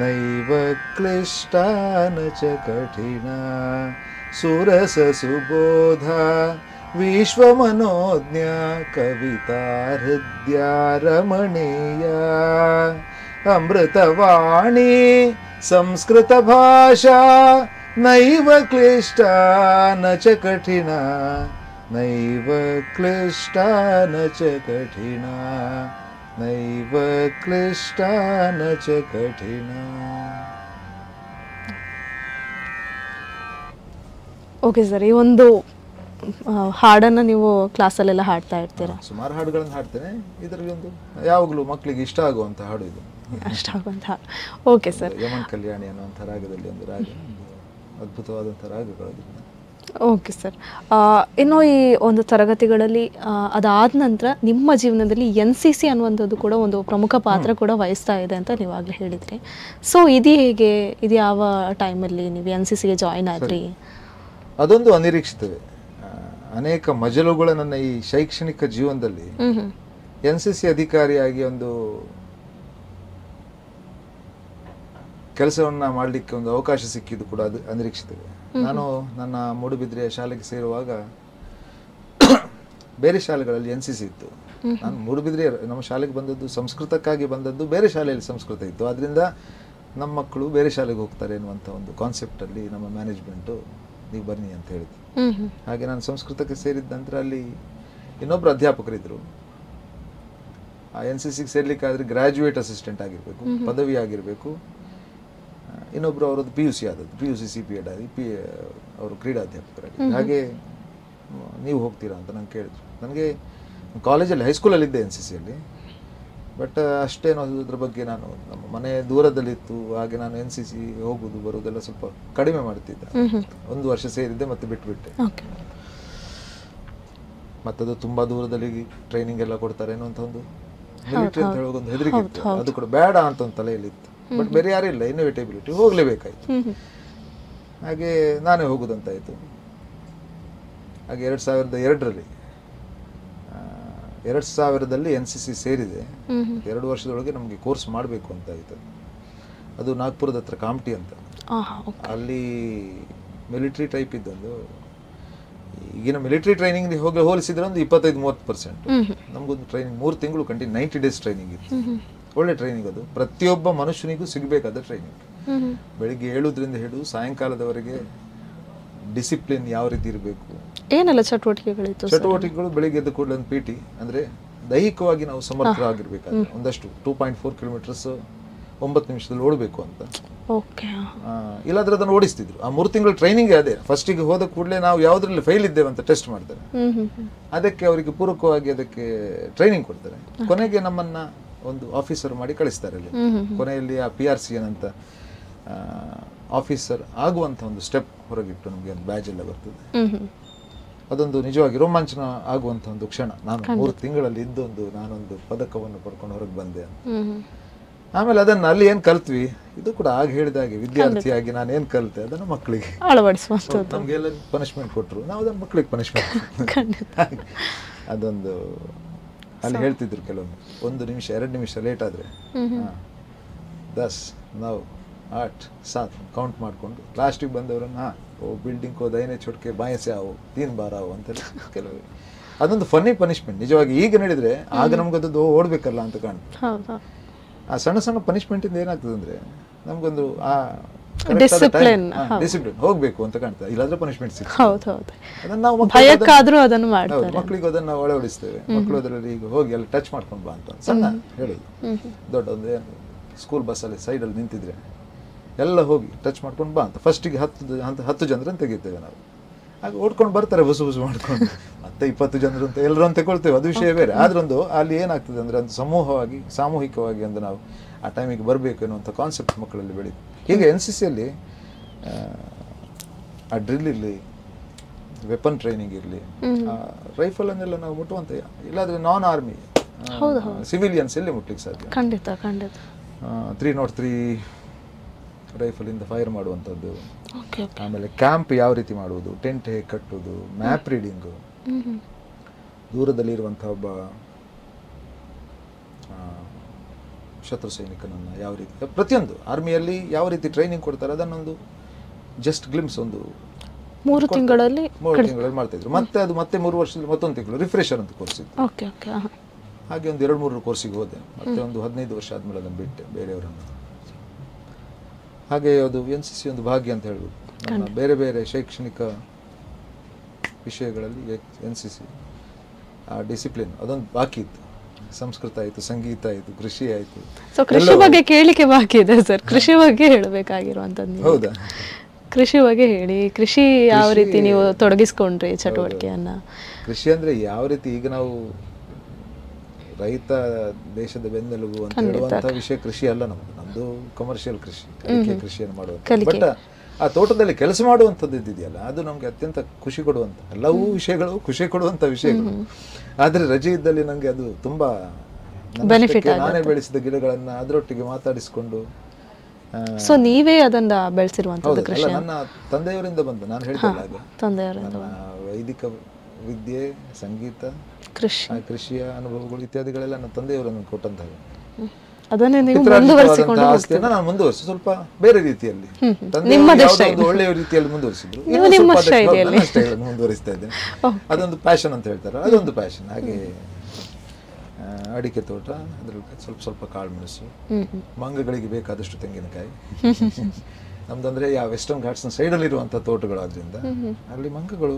ನೈವ ಕ್ಲಿಷ್ಟ ನ ಚ ಕಠಿಣ, ಸುರಸ ಸುಬೋಧ ವಿಶ್ವಮನೋಜ್ಞ ಕವಿತಾ ಹೃದಯ ರಮಣೀಯ, ಅಮೃತವಾಣಿ ಸಂಸ್ಕೃತ ಭಾಷಾ, ನೈವ ಕ್ಲಿಷ್ಟ ನ ಚ ಕಠಿಣ, ನೈವ ಕ್ಲಿಷ್ಟ ನ ಚ ಕಠಿಣ, ನೈವ ಕ್ಲಿಷ್ಟ ನ ಚ ಕಠಿಣ. ಓಕೆ ಸರ್, ಈ ಒಂದು ಹಾಡನ್ನು ನೀವು ಕ್ಲಾಸಲ್ಲೆಲ್ಲ ಹಾಡ್ತಾ ಇರ್ತೀರಾ? ಸುಮಾರು ಹಾಡುಗಳನ್ನು ಹಾಡ್ತೇನೆ. ಇದರಲ್ಲಿ ಒಂದು ಯಾವಾಗಲೂ ಮಕ್ಕಳಿಗೆ ಇಷ್ಟ ಆಗುವಂಥ ಹಾಡು ಇದು. ಅಷ್ಟ ಆಗುವಂಥ ಹಾಡು. Okay sir. ಯಮನ್ ಕಲ್ಯಾಣಿ ಅನ್ನುವಂಥ ರಾಗದಲ್ಲಿ ಒಂದು ರಾಗ, ಅದ್ಭುತವಾದಂಥ ರಾಗಗಳು. Okay sir. ಇನ್ನು ಈ ಒಂದು ತರಗತಿಗಳಲ್ಲಿ ಅದಾದ ನಂತರ ನಿಮ್ಮ ಜೀವನದಲ್ಲಿ NCC ಅನ್ನುವಂಥದ್ದು ಕೂಡ ಒಂದು ಪ್ರಮುಖ ಪಾತ್ರ ಕೂಡ ವಹಿಸ್ತಾ ಇದೆ ಅಂತ ನೀವಾಗಲೇ ಹೇಳಿದ್ರಿ. ಸೊ ಇದು ಹೇಗೆ, ಇದು ಯಾವ ಟೈಮಲ್ಲಿ ನೀವು NCCಗೆ ಜಾಯಿನ್ ಆದ್ರಿ? ಅದೊಂದು ಅನಿರೀಕ್ಷಿತವೇ. ಅನೇಕ ಮಜಲುಗಳು ನನ್ನ ಈ ಶೈಕ್ಷಣಿಕ ಜೀವನದಲ್ಲಿ NCC ಅಧಿಕಾರಿಯಾಗಿ ಒಂದು ಕೆಲಸವನ್ನ ಮಾಡಲಿಕ್ಕೆ ಒಂದು ಅವಕಾಶ ಸಿಕ್ಕಿದ್ದು ಕೂಡ ಅದು ಅನಿರೀಕ್ಷಿತವೇ. ನಾನು ನನ್ನ ಮೂಡುಬಿದ್ರೆಯ ಶಾಲೆಗೆ ಸೇರುವಾಗ ಬೇರೆ ಶಾಲೆಗಳಲ್ಲಿ NCC ಇತ್ತು. ನಾನು ಮೂಡುಬಿದ್ರೆ ನಮ್ಮ ಶಾಲೆಗೆ ಬಂದದ್ದು ಸಂಸ್ಕೃತಕ್ಕಾಗಿ ಬಂದದ್ದು, ಬೇರೆ ಶಾಲೆಯಲ್ಲಿ ಸಂಸ್ಕೃತ ಇತ್ತು. ಆದ್ರಿಂದ ನಮ್ಮ ಮಕ್ಕಳು ಬೇರೆ ಶಾಲೆಗೆ ಹೋಗ್ತಾರೆ ಅನ್ನುವಂಥ ಒಂದು ಕಾನ್ಸೆಪ್ಟಲ್ಲಿ ನಮ್ಮ ಮ್ಯಾನೇಜ್ಮೆಂಟು ನೀವು ಬನ್ನಿ ಅಂತ ಹೇಳಿದ್ರು. ಹಾಗೆ ನಾನು ಸಂಸ್ಕೃತಕ್ಕೆ ಸೇರಿದ ನಂತರ ಅಲ್ಲಿ ಇನ್ನೊಬ್ಬರು ಅಧ್ಯಾಪಕರಿದ್ದರು. ಆ NCCಗೆ ಸೇರ್ಲಿಕ್ಕಾದ್ರೆ ಗ್ರಾಜ್ಯುಯೇಟ್ ಅಸಿಸ್ಟೆಂಟ್ ಆಗಿರಬೇಕು, ಪದವಿ ಆಗಿರಬೇಕು. ಇನ್ನೊಬ್ರು ಅವರದ್ದು PUC ಆದದ್ದು, PUC CPED ಆಗಿ ಅವರು ಕ್ರೀಡಾಧ್ಯಾಪಕರಾಗಿ. ಹಾಗೆ ನೀವು ಹೋಗ್ತೀರಾ ಅಂತ ನಂಗೆ ಕೇಳಿದ್ರು. ನನಗೆ ಕಾಲೇಜಲ್ಲಿ ಹೈಸ್ಕೂಲಲ್ಲಿ ಇದ್ದೆ NCCಯಲ್ಲಿ, ಬಟ್ ಅಷ್ಟೇನೋ ಅದ್ರ ಬಗ್ಗೆ ನಾನು, ನಮ್ಮ ಮನೆ ದೂರದಲ್ಲಿತ್ತು. ಹಾಗೆ ನಾನು NCC ಹೋಗುದು ಬರುವುದೆಲ್ಲ ಸ್ವಲ್ಪ ಕಡಿಮೆ ಮಾಡ್ತಿದ್ದೆ. ಒಂದು ವರ್ಷ ಸೇರಿದ್ದೆ, ಮತ್ತೆ ಬಿಟ್ಟುಬಿಟ್ಟೆ. ಮತ್ತದು ತುಂಬಾ ದೂರದಲ್ಲಿ ಟ್ರೈನಿಂಗ್ ಎಲ್ಲ ಕೊಡ್ತಾರೆ ಅನ್ನೋ ಒಂದು ಮಿಲಿಟರಿ ಅಂತ ಹೇಳೋ ಒಂದು ಹೆದರಿಕೆ ಇತ್ತು. ಅದು ಕೂಡ ಬೇಡ ಅಂತ ಒಂದು ತಲೆಯಲ್ಲಿ ಇತ್ತು. ಬಟ್ ಬೇರೆ ಯಾರಿಲ್ಲ, ಇನ್ನೋವೇಟಿಬಿಲಿಟಿ, ಹೋಗ್ಲೇಬೇಕಾಯ್ತು. ಹಾಗೆ ನಾನೇ ಹೋಗುದಂತಾಯ್ತು. ಹಾಗೆ 2002ರಲ್ಲಿ 2000ದಲ್ಲಿ NCC ಸೇರಿದೆ. 2 ವರ್ಷದೊಳಗೆ ನಮಗೆ ಕೋರ್ಸ್ ಮಾಡಬೇಕು ಅಂತ ಆಯ್ತು. ಅದು ನಾಗ್ಪುರದ ಹತ್ರ ಕಾಮಟಿ ಅಂತ, ಅಲ್ಲಿ ಮಿಲಿಟರಿ ಟೈಪ್ ಇದ್ದೊಂದು. ಈಗಿನ ಮಿಲಿಟರಿ ಟ್ರೈನಿಂಗ್ ಹೋಲಿಸಿದ್ರೆ ಒಂದು 25-30%. ನಮಗೊಂದು ಟ್ರೈನಿಂಗ್ 3 ತಿಂಗಳು ಕಂಟಿನ್ಯೂ 90 ಡೇಸ್ ಟ್ರೈನಿಂಗ್ ಇತ್ತು. ಒಳ್ಳೆ ಟ್ರೈನಿಂಗ್ ಅದು. ಪ್ರತಿಯೊಬ್ಬ ಮನುಷ್ಯನಿಗೂ ಸಿಗಬೇಕಾದ ಟ್ರೈನಿಂಗ್. ಬೆಳಿಗ್ಗೆ 7ರಿಂದ ಹಿಡಿದು ಸಾಯಂಕಾಲದವರೆಗೆ ಡಿಸಿಪ್ಲಿನ್ ಯಾವ ರೀತಿ ಇರಬೇಕು, ಏನೆಲ್ಲ ಚಟುವಟಿಕೆಗಳು. ಬೆಳಿಗ್ಗೆ ಎದ್ದ ಕೂಡಲೇ ಒಂದು PT, ಅಂದ್ರೆ ದೈಹಿಕವಾಗಿ ನಾವು ಸಮರ್ಥರಾಗಿರ್ಬೇಕಾದ್ರೆ ಒಂದಷ್ಟು 2.4 ಕಿಲೋಮೀಟರ್ಸ್ 9 ನಿಮಿಷದಲ್ಲಿ ಓಡಬೇಕು ಅಂತ. ಇಲ್ಲಾದ್ರೆ ಅದನ್ನು ಓಡಿಸ್ತಿದ್ರು. ಆ 3 ತಿಂಗಳು ಟ್ರೈನಿಂಗ್ ಅದೇ. ಫಸ್ಟಿಗೆ ಹೋದ ಕೂಡಲೇ ನಾವು ಯಾವ್ದ್ರಲ್ಲಿ ಫೈಲ್ ಇದ್ದೇವೆ ಅಂತ ಟೆಸ್ಟ್ ಮಾಡ್ತಾರೆ. ಅದಕ್ಕೆ ಅವರಿಗೆ ಪೂರಕವಾಗಿ ಅದಕ್ಕೆ ಟ್ರೈನಿಂಗ್ ಕೊಡ್ತಾರೆ. ಕೊನೆಗೆ ನಮ್ಮನ್ನ ಒಂದು ಆಫೀಸರ್ ಮಾಡಿ ಕಳಿಸ್ತಾರೆ. ಅಲ್ಲಿ ಕೊನೆಯಲ್ಲಿ ಆ PRC ಏನಂತ ಆಫೀಸರ್ ಆಗುವಂತ ಒಂದು ಸ್ಟೆಪ್ ಹೊರಗಿಟ್ಟು ನಮಗೆ ಒಂದು ಬ್ಯಾಜ್ ಎಲ್ಲ ಬರ್ತದೆ. ಅದೊಂದು ನಿಜವಾಗಿ ರೋಮಾಂಚನ ಆಗುವಂತ ಒಂದು ಕ್ಷಣ. ನಾನು 3 ತಿಂಗಳಲ್ಲಿ ಇದ್ದೊಂದು ನಾನೊಂದು ಪದಕವನ್ನು ಪಡ್ಕೊಂಡು ಹೊರಗೆ ಬಂದೆ ಅಂತ. ಆಮೇಲೆ ಅದನ್ನ ಅಲ್ಲಿ ಏನ್ ಕಲ್ತ್ವಿ, ಇದು ಕೂಡ ಆಗ ಹೇಳಿದಾಗೆ ವಿದ್ಯಾರ್ಥಿಯಾಗಿ ನಾನು ಏನ್ ಕಲ್ತೆ ಅದನ್ನು ಮಕ್ಕಳಿಗೆ ಅಳವಡಿಸುವಂಥದ್ದು. ನಮ್ಗೆಲ್ಲ ಪನಿಷ್ಮೆಂಟ್ ಕೊಟ್ಟರು, ನಾವು ಅದನ್ನು ಮಕ್ಕಳಿಗೆ ಪನಿಷ್ಮೆಂಟ್. ಅದೊಂದು ಅಲ್ಲಿ ಹೇಳ್ತಿದ್ರು ಕೆಲವೊಮ್ಮೆ, 1 ನಿಮಿಷ 2 ನಿಮಿಷ ಲೇಟ್ ಆದ್ರೆ 10 9 8 7 ಕೌಂಟ್ ಮಾಡ್ಕೊಂಡು ಲಾಸ್ಟಿಗೆ ಬಂದವರನ್ನ ಬಿಲ್ಡಿಂಗ್ ಕೋ ದೈನೆ ಚೊಟ್ಕೆ ಬಾಯಸೆ ಆವು 3 ಬಾರ ಆವು ಅಂತ ಕೆಲವು. ಅದೊಂದು ಫನ್ನಿ ಪನಿಷ್ಮೆಂಟ್ ನಿಜವಾಗಿ. ಈಗ ನಡೆದ್ರೆ ಆಗ ನಮ್ಗದು ಓಡ್ಬೇಕಲ್ಲ ಅಂತ ಕಾಣುತ್ತೆ. ಆ ಸಣ್ಣ ಸಣ್ಣ ಪನಿಷ್ಮೆಂಟ್ ಇಂದ ಏನಾಗ್ತದೆ ಅಂದ್ರೆ ನಮ್ಗೊಂದು ಆ ಡಿಸಿಪ್ಲಿನ್ ಹೋಗ್ಬೇಕು ಅಂತ ಕಾಣ್ತದೆ. ಇಲ್ಲಾಂದ್ರೆ ಪನಿಷ್ಮೆಂಟ್ ಸಿಗ್ತದೆ. ಅದನ್ನ ನಾವು ಮಕ್ಕಳಿಗೆ ಅದನ್ನ ನಾವು ಅಳವಡಿಸ್ತೇವೆ. ಮಕ್ಕಳು ಅದರಲ್ಲಿ ಈಗ ಹೋಗಿ ಅಲ್ಲಿ ಟಚ್ ಮಾಡ್ಕೊಂಡು ಬಾ ಅಂತ ಸಣ್ಣ ಹೇಳುದು. ದೊಡ್ಡ ಒಂದು ಸ್ಕೂಲ್ ಬಸ್ಸಲ್ಲಿ ಸೈಡಲ್ಲಿ ನಿಂತಿದ್ರೆ ಎಲ್ಲ ಹೋಗಿ ಟಚ್ ಮಾಡ್ಕೊಂಡು ಬಾ ಅಂತ ಫಸ್ಟಿಗೆ 10 ಜನರನ್ನು ತೆಗಿತೇವೆ ನಾವು. ಹಾಗೆ ಓಡ್ಕೊಂಡು ಬರ್ತಾರೆ ಬಸು ಮಾಡ್ಕೊಂಡು. ಮತ್ತೆ 20 ಜನರು ಅಂತ ಎಲ್ಲರನ್ನು ತಗೊಳ್ತೇವೆ, ಅದು ವಿಷಯ ಬೇರೆ. ಆದ್ರೊಂದು ಅಲ್ಲಿ ಏನಾಗ್ತದೆ ಅಂದ್ರೆ ಒಂದು ಸಾಮೂಹಿಕವಾಗಿ ಒಂದು ನಾವು ಆ ಟೈಮಿಗೆ ಬರಬೇಕು ಅನ್ನುವಂಥ ಕಾನ್ಸೆಪ್ಟ್ ಮಕ್ಕಳಲ್ಲಿ ಬೆಳೀತು. ಹೀಗೆ NCCಯಲ್ಲಿ ಆ ಡ್ರಿಲ್ ಇರಲಿ, ವೆಪನ್ ಟ್ರೈನಿಂಗ್ ಇರಲಿ, ರೈಫಲ್ ಅನ್ನೆಲ್ಲ ನಾವು ಮುಟ್ಟುವಂತ, ಇಲ್ಲಾದ್ರೆ ನಾನ್ ಆರ್ಮಿ ಸಿವಿಲಿಯನ್ಸ್ ಎಲ್ಲಿ ಮುಟ್ಲಿಕ್ಕೆ ಸಾಧ್ಯ? ಖಂಡಿತ 303 ರೈಫಲ್ ಇಂದ ಫೈರ್ ಮಾಡುವಂಥದ್ದು. ಆಮೇಲೆ ಕ್ಯಾಂಪ್ ಯಾವ ರೀತಿ ಮಾಡುವುದು, ಟೆಂಟ್ ಹೇಗೆ ಕಟ್ಟುವುದು, ಮ್ಯಾಪ್ ರೀಡಿಂಗು, ದೂರದಲ್ಲಿರುವಂತಹ ಒಬ್ಬ ಶತ್ರು ಸೈನಿಕನನ್ನು ಯಾವ ರೀತಿ, ಪ್ರತಿಯೊಂದು ಆರ್ಮಿಯಲ್ಲಿ ಯಾವ ರೀತಿ ಟ್ರೈನಿಂಗ್ ಕೊಡ್ತಾರೆ ಅದನ್ನೊಂದು ಜಸ್ಟ್ ಗ್ಲಿಮ್ಸ್ ಒಂದು 3 ತಿಂಗಳಲ್ಲಿ ಮಾಡ್ತಾ ಇದ್ರು. ಮತ್ತೆ ಅದು ಮತ್ತೆ 3 ವರ್ಷದಲ್ಲಿ ಮತ್ತೊಂದು ತಿಂಗಳು ರಿಫ್ರೆಶರ್ ಅಂತ ಕೋರ್ಸ್ ಇತ್ತು. ಹಾಗೆ ಒಂದು 2-3 ಕೋರ್ಸಿಗೆ ಹೋದೆ. ಮತ್ತೆ ಒಂದು 15 ವರ್ಷ ಆದ್ಮೇಲೆ ಅದನ್ನು ಬಿಟ್ಟೆ ಬೇರೆಯವರನ್ನು. ಹಾಗೆ ಅದು NCC ಒಂದು ಭಾಗ್ಯ ಅಂತ ಹೇಳ್ಬೋದು. ಬೇರೆ ಬೇರೆ ಶೈಕ್ಷಣಿಕ ವಿಷಯಗಳಲ್ಲಿ NCC ಆ ಡಿಸಿಪ್ಲಿನ್ ಅದೊಂದು ಬಾಕಿ ಇತ್ತು. ಸಂಸ್ಕೃತ ಆಯಿತು, ಸಂಗೀತ ಆಯಿತು, ಕೃಷಿ ಆಯಿತು. ಸೊ ಕೃಷಿ ಬಗ್ಗೆ ಕೇಳಲಿಕ್ಕೆ ಬಾಕಿ ಇದೆ ಸರ್, ಕೃಷಿ ಬಗ್ಗೆ ಹೇಳಬೇಕಾಗಿರುವಂಥದ್ದು. ಹೌದಾ? ಕೃಷಿ ಬಗ್ಗೆ ಹೇಳಿ. ಕೃಷಿ ಯಾವ ರೀತಿ ನೀವು ತೊಡಗಿಸ್ಕೊಂಡ್ರಿ ಚಟುವಟಿಕೆಯನ್ನ? ಕೃಷಿ ಅಂದ್ರೆ ಯಾವ ರೀತಿ, ಈಗ ನಾವು ರೈತ ದೇಶದ ಬೆನ್ನೆಲುಬು ಅಂತ ಹೇಳುವಂತ ವಿಷಯ ಕೃಷಿ ಅಲ್ಲ ನಮ್ದು ಕಮರ್ಷಿಯಲ್ ಕೃಷಿ, ಕೃಷಿಯನ್ನು ಮಾಡುವಂತ. ಬಟ್ ಆ ತೋಟದಲ್ಲಿ ಕೆಲಸ ಮಾಡುವಂಥದ್ದು ಇದೆಯಲ್ಲ, ಅದು ನಮ್ಗೆ ಅತ್ಯಂತ ಖುಷಿ ಕೊಡುವಂತ, ಎಲ್ಲವೂ ವಿಷಯಗಳು ಖುಷಿ ಕೊಡುವಂತ ವಿಷಯಗಳು. ಆದ್ರೆ ರಜೆ ಇದ್ದಲ್ಲಿ ನಂಗೆ ಅದು ತುಂಬಾ ನಾನೇ ಬೆಳೆಸಿದ ಗಿಡಗಳನ್ನ ಅದರೊಟ್ಟಿಗೆ ಮಾತಾಡಿಸಿಕೊಂಡು. ಸೊ ನೀವೇ ಅದನ್ನ ಬೆಳೆಸಿರುವಂತದ್ದು ಕೃಷಿ? ನನ್ನ ತಂದೆಯವರಿಂದ ಬಂದ, ನಾನು ಹೇಳ್ತಿಲ್ಲ ಆಗ, ನನ್ನ ವೈದಿಕ ವಿದ್ಯೆ, ಸಂಗೀತ, ಕೃಷಿಯ ಅನುಭವಗಳು ಇತ್ಯಾದಿಗಳೆಲ್ಲ ನನ್ನ ತಂದೆಯವರನ್ನು ಕೊಟ್ಟಂತಹ ಅದನ್ನೇ ನೀವು ಮುಂದುವರಿಸಿಕೊಂಡು ಆಸ್ತಿಯನ್ನ ನಾನು ಮುಂದುವರಿಸಿ ಸ್ವಲ್ಪ ಬೇರೆ ರೀತಿಯಲ್ಲಿ, ಒಳ್ಳೆಯ ರೀತಿಯಲ್ಲಿ ಮುಂದುವರಿಸಿದ್ರು. ಮುಂದುವರಿಸ್ತಾ ಇದ್ದೇನೆ. ಅದೊಂದು ಪ್ಯಾಷನ್ ಅಂತ ಹೇಳ್ತಾರೆ, ಅದೊಂದು ಪ್ಯಾಷನ್. ಹಾಗೆ ಅಡಿಕೆ ತೋಟ, ಅದ್ರಲ್ಲಿ ಸ್ವಲ್ಪ ಸ್ವಲ್ಪ ಕಾಳುಮೆಣಸು, ಮಂಗಗಳಿಗೆ ಬೇಕಾದಷ್ಟು ತೆಂಗಿನಕಾಯಿ. ನಮ್ದಂದ್ರೆ ಯಾವ ವೆಸ್ಟರ್ನ್ ಘಾಟ್ಸ್ ಸೈಡ್ ಅಲ್ಲಿ ಇರುವಂತಹ ತೋಟಗಳು, ಆದ್ರಿಂದ ಅಲ್ಲಿ ಮಂಗಗಳು,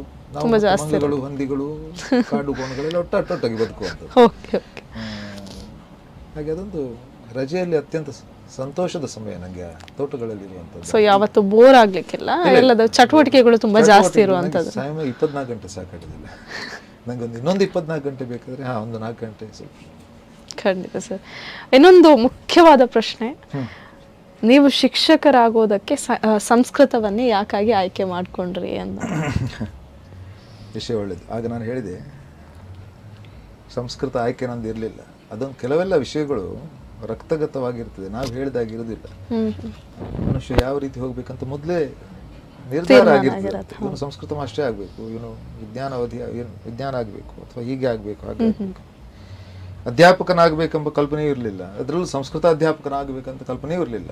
ಮಂಗಗಳು, ಹಂದಿಗಳು, ಕಾಡು ಕೋಣಗಳೆಲ್ಲ ಒಟ್ಟೊಟ್ಟಾಗಿ ಬದುಕುವಂಥದ್ದು. ಹಾಗೆ ಅದೊಂದು ರಜೆಯಲ್ಲಿ ಅತ್ಯಂತ ಸಂತೋಷದ ಸಮಯ ನಂಗೆ ತೋಟಗಳಲ್ಲಿ ಇರುವಂಥದ್ದು. ಸೊ ಯಾವತ್ತು ಬೋರ್ ಆಗ್ಲಿಕ್ಕಿಲ್ಲ, ಎಲ್ಲದ ಚಟುವಟಿಕೆಗಳು ತುಂಬಾ ಜಾಸ್ತಿ ಇರುವಂಥದ್ದು. 24 ಗಂಟೆ ಸಾಕಾಗೋದಿಲ್ಲ ನಂಗೊಂದು, ಇನ್ನೊಂದು 24 ಗಂಟೆ ಬೇಕಾದ್ರೆ ಒಂದು 4 ಗಂಟೆ ಸ್ವಲ್ಪ. ಖಂಡಿತ ಸರ್. ಇನ್ನೊಂದು ಮುಖ್ಯವಾದ ಪ್ರಶ್ನೆ, ನೀವು ಶಿಕ್ಷಕರಾಗೋದಕ್ಕೆ ಸಂಸ್ಕೃತವನ್ನೇ ಯಾಕಾಗಿ ಆಯ್ಕೆ ಮಾಡ್ಕೊಂಡ್ರಿ ಅನ್ನೋ ವಿಷಯ ಒಳ್ಳೇದು. ಆಗ ನಾನು ಹೇಳಿದೆ, ಸಂಸ್ಕೃತ ಆಯ್ಕೆ ನಂದು ಇರಲಿಲ್ಲ. ಅದೊಂದು ಕೆಲವೆಲ್ಲ ವಿಷಯಗಳು ರಕ್ತಗತವಾಗಿರ್ತದೆ, ನಾವು ಹೇಳಿದಾಗಿರೋದಿಲ್ಲ. ಮನುಷ್ಯ ಯಾವ ರೀತಿ ಹೋಗ್ಬೇಕಂತ ಮೊದಲೇ ನಿರ್ಧಾರ ಆಗಿರ್ತದೆ. ಇವನು ಸಂಸ್ಕೃತ ಮಾಸ್ಟರೇ ಆಗ್ಬೇಕು, ಇವನು ವಿಜ್ಞಾನ ಆಗ್ಬೇಕು, ಅಥವಾ ಹೀಗೆ ಆಗ್ಬೇಕು, ಹಾಗೆ ಆಗ್ಬೇಕು. ಅಧ್ಯಾಪಕನಾಗಬೇಕೆಂಬ ಕಲ್ಪನೆಯೂ ಇರಲಿಲ್ಲ. ಅದರಲ್ಲೂ ಸಂಸ್ಕೃತ ಅಧ್ಯಾಪಕನಾಗಬೇಕಂತ ಕಲ್ಪನೆಯೂ ಇರಲಿಲ್ಲ.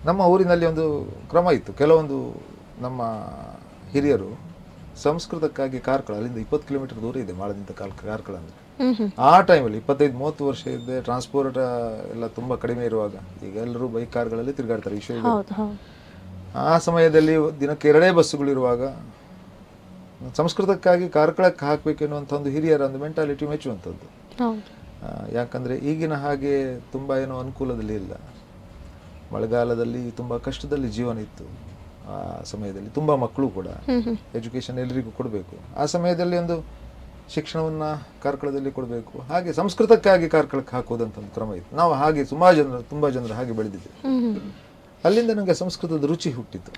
ನಮ್ಮ ಊರಿನಲ್ಲಿ ಒಂದು ಕ್ರಮ ಇತ್ತು. ಕೆಲವೊಂದು ನಮ್ಮ ಹಿರಿಯರು ಸಂಸ್ಕೃತಕ್ಕಾಗಿ ಕಾರ್ಕಳ, ಅಲ್ಲಿಂದ 20 ಕಿಲೋಮೀಟರ್ ದೂರ ಇದೆ ಮಾಳದಿಂದ ಕಾರ್ಕಳ ಅಂದ್ರೆ. ಆ ಟೈಮಲ್ಲಿ 25-30 ವರ್ಷ ಇದ್ದೆ, ಟ್ರಾನ್ಸ್ಪೋರ್ಟ್ ಎಲ್ಲ ತುಂಬಾ ಕಡಿಮೆ ಇರುವಾಗ, ಈಗ ಎಲ್ಲರೂ ಬೈಕ್ ಕಾರ್ಗಳಲ್ಲಿ ತಿರುಗಾಡ್ತಾರೆ ವಿಷಯ. ಆ ಸಮಯದಲ್ಲಿ ದಿನಕ್ಕೆ 2 ಬಸ್ಸುಗಳು ಇರುವಾಗ ಸಂಸ್ಕೃತಕ್ಕಾಗಿ ಕಾರ್ಕಳಕ್ಕೆ ಹಾಕ್ಬೇಕು ಎನ್ನುವಂಥ ಒಂದು ಹಿರಿಯರ ಒಂದು ಮೆಂಟಾಲಿಟಿ ಮೆಚ್ಚುವಂಥದ್ದು. ಯಾಕಂದ್ರೆ ಈಗಿನ ಹಾಗೆ ತುಂಬಾ ಏನೋ ಅನುಕೂಲದಲ್ಲಿ ಇಲ್ಲ. ಮಳೆಗಾಲದಲ್ಲಿ ತುಂಬಾ ಕಷ್ಟದಲ್ಲಿ ಜೀವನ ಇತ್ತು. ಆ ಸಮಯದಲ್ಲಿ ತುಂಬಾ ಮಕ್ಕಳು ಕೂಡ, ಎಜುಕೇಶನ್ ಎಲ್ಲರಿಗೂ ಕೊಡಬೇಕು. ಆ ಸಮಯದಲ್ಲಿ ಒಂದು ಶಿಕ್ಷಣವನ್ನ ಕಾರ್ಕಳದಲ್ಲಿ ಕೊಡಬೇಕು. ಹಾಗೆ ಸಂಸ್ಕೃತಕ್ಕಾಗಿ ಕಾರ್ಕಳಕ್ಕೆ ಹಾಕೋದಂತ ಒಂದು ಕ್ರಮ ಇತ್ತು. ನಾವು ಹಾಗೆ ತುಂಬಾ ಜನರು ಹಾಗೆ ಬೆಳೆದಿದ್ದೆ. ಅಲ್ಲಿಂದ ನನಗೆ ಸಂಸ್ಕೃತದ ರುಚಿ ಹುಟ್ಟಿತ್ತು.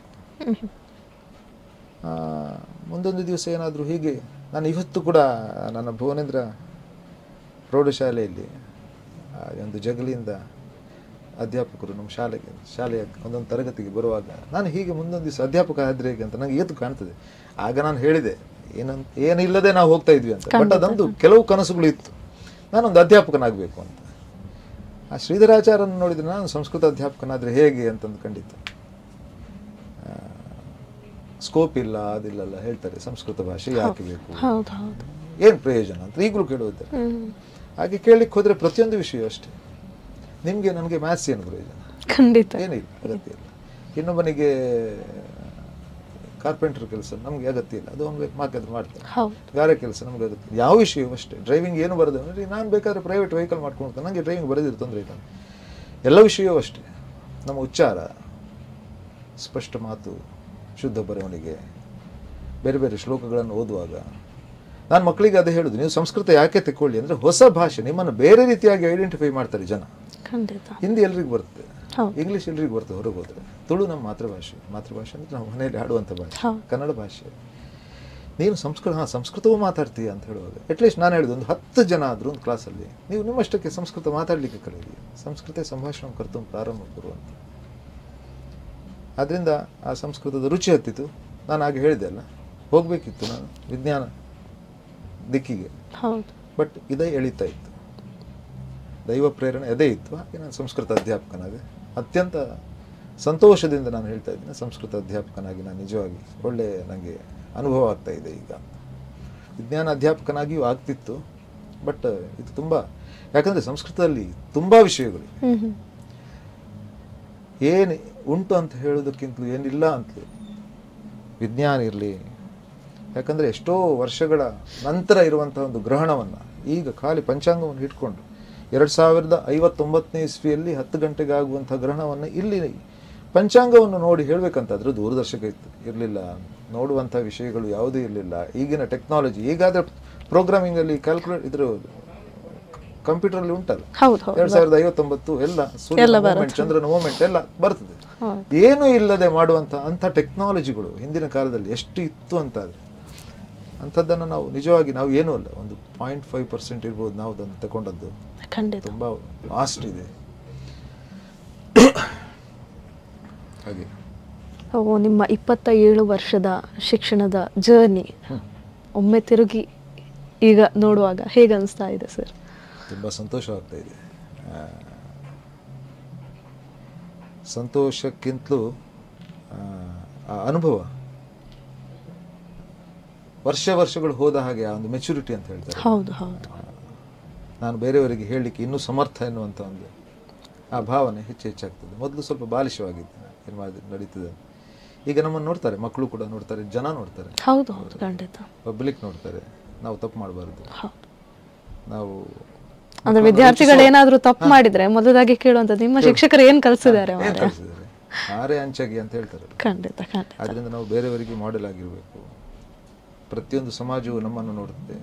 ಮುಂದೊಂದು ದಿವಸ ಏನಾದರೂ ಹೀಗೆ, ನಾನು ಇವತ್ತು ಕೂಡ ನನ್ನ ಭುವನೇಂದ್ರ ಪ್ರೌಢಶಾಲೆಯಲ್ಲಿ ಒಂದು ಜಗಲಿಯಿಂದ ಅಧ್ಯಾಪಕರು ನಮ್ಮ ಶಾಲೆಯ ಒಂದೊಂದು ತರಗತಿಗೆ ಬರುವಾಗ ನಾನು ಹೀಗೆ ಮುಂದೊಂದು ದಿವಸ ಅಧ್ಯಾಪಕ ಆದ್ರೆ ಹೇಗೆ ಅಂತ ನನಗೆ ಇವತ್ತು ಕಾಣ್ತದೆ. ಆಗ ನಾನು ಹೇಳಿದೆ, ಏನಿಲ್ಲದೆ ನಾವು ಹೋಗ್ತಾ ಇದ್ವಿ ಅಂತ. ಬಟ್ ಅದಂದು ಕೆಲವು ಕನಸುಗಳು ಇತ್ತು, ನಾನೊಂದು ಅಧ್ಯಾಪಕನಾಗಬೇಕು ಅಂತ. ಆ ಶ್ರೀಧರಾಚಾರ್ಯನ ನೋಡಿದ್ರೆ ನಾನು ಸಂಸ್ಕೃತ ಅಧ್ಯಾಪಕನಾದ್ರೆ ಹೇಗೆ ಅಂತಂದು ಖಂಡಿತ. ಸ್ಕೋಪ್ ಇಲ್ಲ, ಅದಿಲ್ಲ ಹೇಳ್ತಾರೆ, ಸಂಸ್ಕೃತ ಭಾಷೆ ಯಾಕೆ ಬೇಕು, ಏನ್ ಪ್ರಯೋಜನ ಅಂತ ಈಗಲೂ ಕೇಳುವುದಿದ್ದಾರೆ. ಹಾಗೆ ಕೇಳಲಿಕ್ಕೆ ಹೋದ್ರೆ ಪ್ರತಿಯೊಂದು ವಿಷಯ ಅಷ್ಟೇ. ನಿಮ್ಗೆ ನನಗೆ ಮ್ಯಾಥ್ಸ್ ಏನು ಪ್ರಯೋಜನ? ಖಂಡಿತ ಏನಿಲ್ಲ, ಅಗತ್ಯ ಇಲ್ಲ. ಇನ್ನೊಬ್ಬನಿಗೆ ಕಾರ್ಪೆಂಟರ್ ಕೆಲಸ ನಮ್ಗೆ ಅಗತ್ಯ ಇಲ್ಲ, ಅದು ಅವ್ನಿಗೆ ಮಾತಾದ್ರೆ ಮಾಡ್ತಾರೆ. ಗಾರೆ ಕೆಲಸ ನಮ್ಗೆ ಅಗತ್ಯ. ಯಾವ ವಿಷಯವೂ ಅಷ್ಟೇ. ಡ್ರೈವಿಂಗ್ ಏನು ಬರೋದು ಅಂದ್ರೆ, ನಾನು ಬೇಕಾದ್ರೆ ಪ್ರೈವೇಟ್ ವೆಹಿಕಲ್ ಮಾಡ್ಕೊಂಡು ನನಗೆ ಡ್ರೈವಿಂಗ್ ಬರೋದಿಲ್ಲ, ತೊಂದರೆ ಇಲ್ಲ. ಎಲ್ಲ ವಿಷಯವೂ ಅಷ್ಟೇ. ನಮ್ಮ ಉಚ್ಚಾರ, ಸ್ಪಷ್ಟ ಮಾತು, ಶುದ್ಧ ಬರವಣಿಗೆ, ಬೇರೆ ಬೇರೆ ಶ್ಲೋಕಗಳನ್ನು ಓದುವಾಗ ನಾನು ಮಕ್ಕಳಿಗೆ ಅದೇ ಹೇಳುದು, ನೀವು ಸಂಸ್ಕೃತ ಯಾಕೆ ತೆಕ್ಕೊಳ್ಳಿ ಅಂದ್ರೆ, ಹೊಸ ಭಾಷೆ ನಿಮ್ಮನ್ನು ಬೇರೆ ರೀತಿಯಾಗಿ ಐಡೆಂಟಿಫೈ ಮಾಡ್ತಾರೆ ಜನ. ಹಿಂದಿ ಎಲ್ರಿಗೂ ಬರುತ್ತೆ, ಇಂಗ್ಲಿಷ್ ಎಲ್ರಿಗೂ ಬರ್ತದೆ ಹೊರಗೆ ಹೋದ್ರೆ. ತುಳು ನಮ್ಮ ಮಾತೃಭಾಷೆ ಅಂದ್ರೆ ನಾವು ಮನೆಯಲ್ಲಿ ಆಡುವಂಥ ಭಾಷೆ, ಕನ್ನಡ ಭಾಷೆ. ನೀನು ಸಂಸ್ಕೃತವೂ ಮಾತಾಡ್ತೀಯ ಅಂತ ಹೇಳುವಾಗ, ಅಟ್ಲೀಸ್ಟ್ ನಾನು ಹೇಳಿದ್ದು ಒಂದು 10 ಜನ ಆದರೂ ಒಂದು ಕ್ಲಾಸಲ್ಲಿ ನೀವು ನಿಮ್ಮಷ್ಟಕ್ಕೆ ಸಂಸ್ಕೃತ ಮಾತಾಡಲಿಕ್ಕೆ ಕಲಿಯಿರಿ. ಸಂಸ್ಕೃತ ಸಂಭಾಷಣೆ ಕರ್ತವ್ಯ ಪ್ರಾರಂಭ ಬರುವಂತ. ಅದರಿಂದ ಆ ಸಂಸ್ಕೃತದ ರುಚಿ ಹತ್ತಿತು. ನಾನು ಹಾಗೆ ಹೇಳಿದೆ ಅಲ್ಲ, ಹೋಗ್ಬೇಕಿತ್ತು ನಾನು ವಿಜ್ಞಾನ ದಿಕ್ಕಿಗೆ, ಬಟ್ ಇದೇ ಎಳಿತಾ ಇತ್ತು, ದೈವ ಪ್ರೇರಣೆ ಅದೇ ಇತ್ತು. ಹಾಗೆ ನಾನು ಸಂಸ್ಕೃತ ಅಧ್ಯಾಪಕನಾಗಿ ಅತ್ಯಂತ ಸಂತೋಷದಿಂದ ನಾನು ಹೇಳ್ತಾ ಇದ್ದೀನಿ, ಸಂಸ್ಕೃತ ಅಧ್ಯಾಪಕನಾಗಿ ನಾನು ನಿಜವಾಗಿ ಒಳ್ಳೆ ನನಗೆ ಅನುಭವ ಆಗ್ತಾ ಇದೆ. ಈಗ ವಿಜ್ಞಾನ ಅಧ್ಯಾಪಕನಾಗಿಯೂ ಆಗ್ತಿತ್ತು, ಬಟ್ ಇದು ತುಂಬ, ಯಾಕಂದರೆ ಸಂಸ್ಕೃತದಲ್ಲಿ ತುಂಬ ವಿಷಯಗಳು ಏನು ಉಂಟು ಅಂತ ಹೇಳೋದಕ್ಕಿಂತಲೂ ಏನಿಲ್ಲ ಅಂತಲೂ ವಿಜ್ಞಾನ ಇರಲಿ. ಯಾಕಂದರೆ ಎಷ್ಟೋ ವರ್ಷಗಳ ನಂತರ ಇರುವಂಥ ಒಂದು ಗ್ರಹಣವನ್ನು ಈಗ ಖಾಲಿ ಪಂಚಾಂಗವನ್ನು ಇಟ್ಕೊಂಡು 2059ನೇ ಇಸ್ವಿಯಲ್ಲಿ 10 ಗಂಟೆಗೆ ಆಗುವಂಥ ಗ್ರಹಣವನ್ನು ಇಲ್ಲಿ ಪಂಚಾಂಗವನ್ನು ನೋಡಿ ಹೇಳಬೇಕಂತಾದ್ರೂ ದೂರದರ್ಶಕ ಇರಲಿಲ್ಲ, ನೋಡುವಂಥ ವಿಷಯಗಳು ಯಾವುದೂ ಇರಲಿಲ್ಲ. ಈಗಿನ ಟೆಕ್ನಾಲಜಿ ಈಗಾದರೆ ಪ್ರೋಗ್ರಾಮಿಂಗಲ್ಲಿ ಕ್ಯಾಲ್ಕುಲೇಟ್ ಇದ್ರ ಕಂಪ್ಯೂಟರಲ್ಲಿ ಉಂಟಲ್ಲ, 2059 ಎಲ್ಲ ಸೂರ್ಯನ ಮೂವ್ಮೆಂಟ್, ಚಂದ್ರನ ಮೂವ್ಮೆಂಟ್ ಎಲ್ಲ ಬರ್ತದೆ. ಏನೂ ಇಲ್ಲದೆ ಮಾಡುವಂಥ ಅಂಥ ಟೆಕ್ನಾಲಜಿಗಳು ಹಿಂದಿನ ಕಾಲದಲ್ಲಿ ಎಷ್ಟು ಇತ್ತು ಅಂತಾದರೆ ಅಂಥದ್ದನ್ನು ನಾವು ನಿಜವಾಗಿ ನಾವು ಏನೂ ಅಲ್ಲ, ಒಂದು 0.5% ಇರ್ಬೋದು ನಾವು ಅದನ್ನು ತಗೊಂಡದ್ದು. ತುಂಬ ವಾಸ್ಟ್ ಇದೆ ಹಾಗೆ. ನಿಮ್ಮ 27 ವರ್ಷದ ಶಿಕ್ಷಣದ ಜರ್ನಿ ಒಮ್ಮೆ ತಿರುಗಿ ಈಗ ನೋಡುವಾಗ ಹೇಗೆ ಅನಿಸ್ತಾ ಇದೆ ಸರ್? ತುಂಬ ಸಂತೋಷವಾಗ್ತಾ ಇದೆ. ಸಂತೋಷಕ್ಕಿಂತಲೂ ಆ ಅನುಭವ ವರ್ಷಗಳು ಹೋದ ಹಾಗೆ ಆ ಒಂದು ಮೆಚುರಿಟಿ ಅಂತ ಹೇಳ್ತಾರೆ. ಹೌದು ಹೌದು. ನಾನು ಬೇರೆಯವರಿಗೆ ಹೇಳಲಿಕ್ಕೆ ಇನ್ನೂ ಸಮರ್ಥ ಎನ್ನುವಂಥ ಒಂದು ಆ ಭಾವನೆ ಹೆಚ್ಚಾಗ್ತದೆ. ಮೊದಲು ಸ್ವಲ್ಪ ಬಾಲಿಶವಾಗಿತ್ತು, ಏನು ಮಾಡಿದ್ರೆ ನಡೀತದೆ. ಈಗ ನಮ್ಮನ್ನು ನೋಡ್ತಾರೆ, ಮಕ್ಕಳು ಕೂಡ ನೋಡ್ತಾರೆ, ಜನ ನೋಡ್ತಾರೆ, ಹೌದು ಹೌದು ಖಂಡಿತ, ಪಬ್ಲಿಕ್ ನೋಡ್ತಾರೆ. ನಾವು ತಪ್ಪು ಮಾಡಬಾರ್ದು. ನಾವು ಅಂದ್ರೆ ವಿದ್ಯಾರ್ಥಿಗಳು ಏನಾದರೂ ತಪ್ಪು ಮಾಡಿದ್ರೆ ಮೊದಲಾಗಿ ಕೇಳುವಂಥದ್ದು ನಿಮ್ಮ ಶಿಕ್ಷಕರು ಏನು ಕಲಿಸಿದ್ದಾರೆ, ಆರೆ ಅಂಚಾಗಿ ಅಂತ ಹೇಳ್ತಾರೆ. ಖಂಡಿತ ಖಂಡಿತ. ಅದರಿಂದ ನಾವು ಬೇರೆಯವರಿಗೆ ಮಾಡೆಲ್ ಆಗಿರಬೇಕು. ಪ್ರತಿಯೊಂದು ಸಮಾಜವು ನಮ್ಮನ್ನು ನೋಡುತ್ತೆ.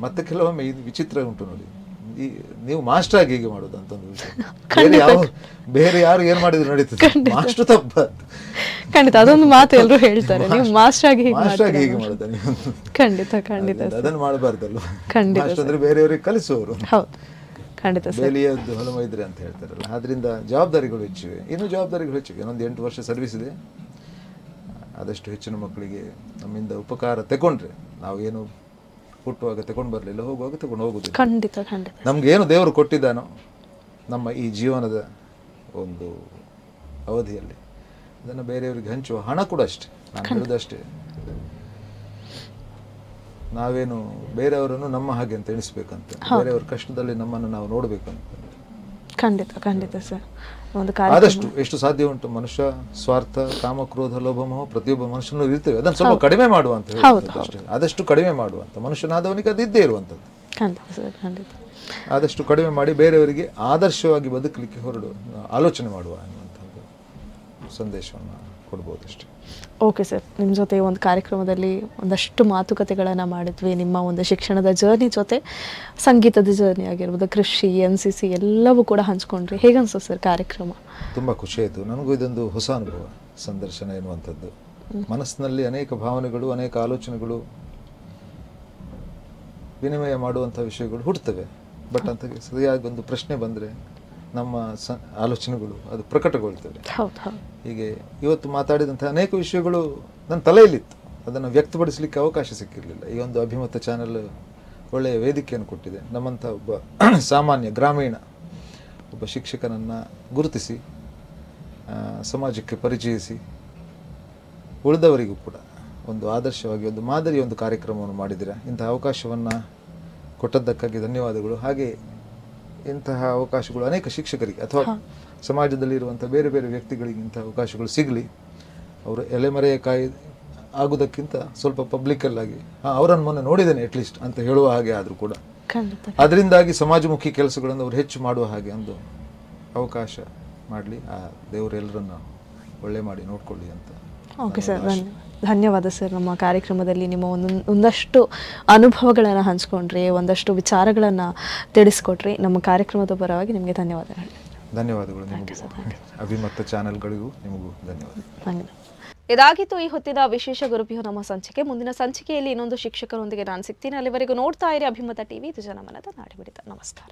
ಮತ್ತೆ ಕೆಲವೊಮ್ಮೆ ಇದು ವಿಚಿತ್ರ ಉಂಟು ನೋಡಿ, ನೀವು ಮಾಸ್ಟರ್ ಆಗಿ ಹೇಗೆ ಮಾಡೋದು ಅಂತ ಒಂದು ವಿಷಯ. ಬೇರೆ ಯಾರು ಏನ್ ಮಾಡಿದ್ರು ನಡೀತದೆ, ಮಾಸ್ಟರ್ ತಪ್ಪ. ಖಂಡಿತ ಅದೊಂದು ಮಾತು ಎಲ್ಲರೂ ಹೇಳ್ತಾರೆ, ನೀವು ಮಾಸ್ಟರ್ ಆಗಿ ಹೇಗೆ ಮಾಡೋದು ನೀವು. ಖಂಡಿತ ಖಂಡಿತ ಅದನ್ನು ಮಾಡಬಾರ್ದಲ್ವ. ಖಂಡಿತ ಅಂದ್ರೆ ಬೇರೆಯವರಿಗೆ ಕಲಿಸುವವರು. ಹೌದು ಖಂಡಿತ. ಬೇಲಿಯದ್ದು ಹೊಲಮೈದ್ರೆ ಅಂತ ಹೇಳ್ತಾರಲ್ಲ, ಆದ್ರಿಂದ ಜವಾಬ್ದಾರಿಗಳು ಹೆಚ್ಚಿವೆ. ಇನ್ನೂ ಜವಾಬ್ದಾರಿಗಳು ಹೆಚ್ಚಿವೆ. ಇನ್ನೊಂದು 8 ವರ್ಷ ಸರ್ವಿಸ್ ಇದೆ. ಆದಷ್ಟು ಹೆಚ್ಚಿನ ಮಕ್ಕಳಿಗೆ ನಮ್ಮಿಂದ ಉಪಕಾರ ತಗೊಂಡ್ರೆ, ನಾವು ಏನು ಹುಟ್ಟುವಾಗ ತಗೊಂಡು ಬರಲಿಲ್ಲ, ಹೋಗುವಾಗ ತಗೊಂಡು ಹೋಗುದಿಲ್ಲ. ಖಂಡಿತ ಖಂಡಿತ. ನಮ್ಗೆ ಏನು ದೇವರು ಕೊಟ್ಟಿದ್ದಾನೋ ನಮ್ಮ ಈ ಜೀವನದ ಒಂದು ಅವಧಿಯಲ್ಲಿ ಅದನ್ನು ಬೇರೆಯವರಿಗೆ ಹಂಚುವ ಹಣ ಕೂಡ ಅಷ್ಟೇ. ನಾನು ಹೇಳುದಷ್ಟೇ, ನಾವೇನು ಬೇರೆಯವರನ್ನು ನಮ್ಮ ಹಾಗೆ ಅಂತ ಎಣಿಸ್ಬೇಕಂತ, ಬೇರೆಯವ್ರ ಕಷ್ಟದಲ್ಲಿ ನಮ್ಮನ್ನು ನಾವು ನೋಡ್ಬೇಕಂತ. ಖಂಡಿತ ಖಂಡಿತ ಸರ್. ಆದಷ್ಟು ಎಷ್ಟು ಸಾಧ್ಯ ಉಂಟು ಮನುಷ್ಯ ಸ್ವಾರ್ಥ, ಕಾಮ, ಕ್ರೋಧ, ಲೋಭಮೋಹ ಪ್ರತಿಯೊಬ್ಬ ಮನುಷ್ಯನೂ ಇರ್ತೇವೆ. ಅದನ್ನು ಸ್ವಲ್ಪ ಕಡಿಮೆ ಮಾಡುವಂತ ಹೇಳಿ, ಆದಷ್ಟು ಕಡಿಮೆ ಮಾಡುವಂತ ಮನುಷ್ಯನಾದವನಿಗೆ ಅದು ಇದ್ದೇ ಇರುವಂಥದ್ದು. ಆದಷ್ಟು ಕಡಿಮೆ ಮಾಡಿ ಬೇರೆಯವರಿಗೆ ಆದರ್ಶವಾಗಿ ಬದುಕಲಿಕ್ಕೆ ಆಲೋಚನೆ ಮಾಡುವ ಅನ್ನುವಂಥದ್ದು ಸಂದೇಶವನ್ನು ಕೊಡ್ಬೋದು ಅಷ್ಟೇ. ಓಕೆ ಸರ್, ನಿಮ್ಮ ಜೊತೆ ಒಂದು ಕಾರ್ಯಕ್ರಮದಲ್ಲಿ ಒಂದಷ್ಟು ಮಾತುಕತೆಗಳನ್ನು ಮಾಡಿದ್ವಿ. ನಿಮ್ಮ ಒಂದು ಶಿಕ್ಷಣದ ಜರ್ನಿ ಜೊತೆ ಸಂಗೀತದ ಜರ್ನಿ ಆಗಿರ್ಬೋದು, ಕೃಷಿ, NCC ಎಲ್ಲವೂ ಕೂಡ ಹಂಚ್ಕೊಂಡ್ರಿ. ಹೇಗನ್ಸು ಸರ್ ಕಾರ್ಯಕ್ರಮ? ತುಂಬ ಖುಷಿ ಆಯಿತು. ನನಗೂ ಇದೊಂದು ಹೊಸ ಅನುಭವ, ಸಂದರ್ಶನ ಎನ್ನುವಂಥದ್ದು. ಮನಸ್ಸಿನಲ್ಲಿ ಅನೇಕ ಭಾವನೆಗಳು, ಅನೇಕ ಆಲೋಚನೆಗಳು ವಿನಿಮಯ ಮಾಡುವಂಥ ವಿಷಯಗಳು ಹುಟ್ಟುತ್ತವೆ. ಬಟ್ ಅಂತ ಸರಿಯಾಗಿ ಒಂದು ಪ್ರಶ್ನೆ ಬಂದರೆ ನಮ್ಮ ಆಲೋಚನೆಗಳು ಅದು ಪ್ರಕಟಗೊಳ್ತವೆ. ಹೀಗೆ ಇವತ್ತು ಮಾತಾಡಿದಂಥ ಅನೇಕ ವಿಷಯಗಳು ನನ್ನ ತಲೆಯಲ್ಲಿತ್ತು, ಅದನ್ನು ವ್ಯಕ್ತಪಡಿಸಲಿಕ್ಕೆ ಅವಕಾಶ ಸಿಕ್ಕಿರಲಿಲ್ಲ. ಈ ಒಂದು ಅಭಿಮತ ಚಾನೆಲ್ ಒಳ್ಳೆಯ ವೇದಿಕೆಯನ್ನು ಕೊಟ್ಟಿದೆ. ನಮ್ಮಂಥ ಒಬ್ಬ ಸಾಮಾನ್ಯ ಗ್ರಾಮೀಣ ಒಬ್ಬ ಶಿಕ್ಷಕನನ್ನು ಗುರುತಿಸಿ ಸಮಾಜಕ್ಕೆ ಪರಿಚಯಿಸಿ ಉಳಿದವರಿಗೂ ಕೂಡ ಒಂದು ಆದರ್ಶವಾಗಿ ಒಂದು ಮಾದರಿಯ ಒಂದು ಕಾರ್ಯಕ್ರಮವನ್ನು ಮಾಡಿದ್ದೀರಾ. ಇಂತಹ ಅವಕಾಶವನ್ನು ಕೊಟ್ಟದ್ದಕ್ಕಾಗಿ ಧನ್ಯವಾದಗಳು. ಹಾಗೆ ಇಂತಹ ಅವಕಾಶಗಳು ಅನೇಕ ಶಿಕ್ಷಕರಿಗೆ ಅಥವಾ ಸಮಾಜದಲ್ಲಿರುವಂಥ ಬೇರೆ ಬೇರೆ ವ್ಯಕ್ತಿಗಳಿಗೆ ಇಂಥ ಅವಕಾಶಗಳು ಸಿಗಲಿ. ಅವರು ಎಲೆಮರೆಯ ಕಾಯಿ ಆಗೋದಕ್ಕಿಂತ ಸ್ವಲ್ಪ ಪಬ್ಲಿಕಲ್ಲಾಗಿ ಅವರನ್ನು ಮೊನ್ನೆ ನೋಡಿದ್ದೇನೆ ಅಟ್ಲೀಸ್ಟ್ ಅಂತ ಹೇಳುವ ಹಾಗೆ ಆದರೂ ಕೂಡ ಅದರಿಂದಾಗಿ ಸಮಾಜಮುಖಿ ಕೆಲಸಗಳನ್ನು ಅವರು ಹೆಚ್ಚು ಮಾಡುವ ಹಾಗೆ ಒಂದು ಅವಕಾಶ ಮಾಡಲಿ. ಆ ದೇವರೆಲ್ಲರನ್ನು ಒಳ್ಳೆ ಮಾಡಿ ನೋಡ್ಕೊಳ್ಳಿ ಅಂತ. ಓಕೆ ಸರ್, ಧನ್ಯವಾದ ಸರ್. ನಮ್ಮ ಕಾರ್ಯಕ್ರಮದಲ್ಲಿ ನಿಮ್ಮ ಒಂದಷ್ಟು ಅನುಭವಗಳನ್ನು ಹಂಚ್ಕೊಂಡ್ರಿ, ಒಂದಷ್ಟು ವಿಚಾರಗಳನ್ನು ತಿಳಿಸ್ಕೊಟ್ರಿ. ನಮ್ಮ ಕಾರ್ಯಕ್ರಮದ ಪರವಾಗಿ ನಿಮಗೆ ಧನ್ಯವಾದಗಳು. ಧನ್ಯವಾದಗಳು ನಿಮಗೆ, ಅಭಿಮತ ಚಾನೆಲ್ಗಳಿಗೂ ನಿಮಗೂ ಧನ್ಯವಾದ. ಇದಾಗಿತ್ತು ಈ ಹೊತ್ತಿನ ವಿಶೇಷ ಗುರುಭ್ಯೋ ನಮ್ಮ ಸಂಚಿಕೆ. ಮುಂದಿನ ಸಂಚಿಕೆಯಲ್ಲಿ ಇನ್ನೊಂದು ಶಿಕ್ಷಕರೊಂದಿಗೆ ನಾನು ಸಿಗ್ತೀನಿ. ಅಲ್ಲಿವರೆಗೂ ನೋಡ್ತಾ ಇರಿ ಅಭಿಮತ TV, ಇದು ಜನಮನದ ನಾಡಿಮಿಡಿತ. ನಮಸ್ಕಾರ.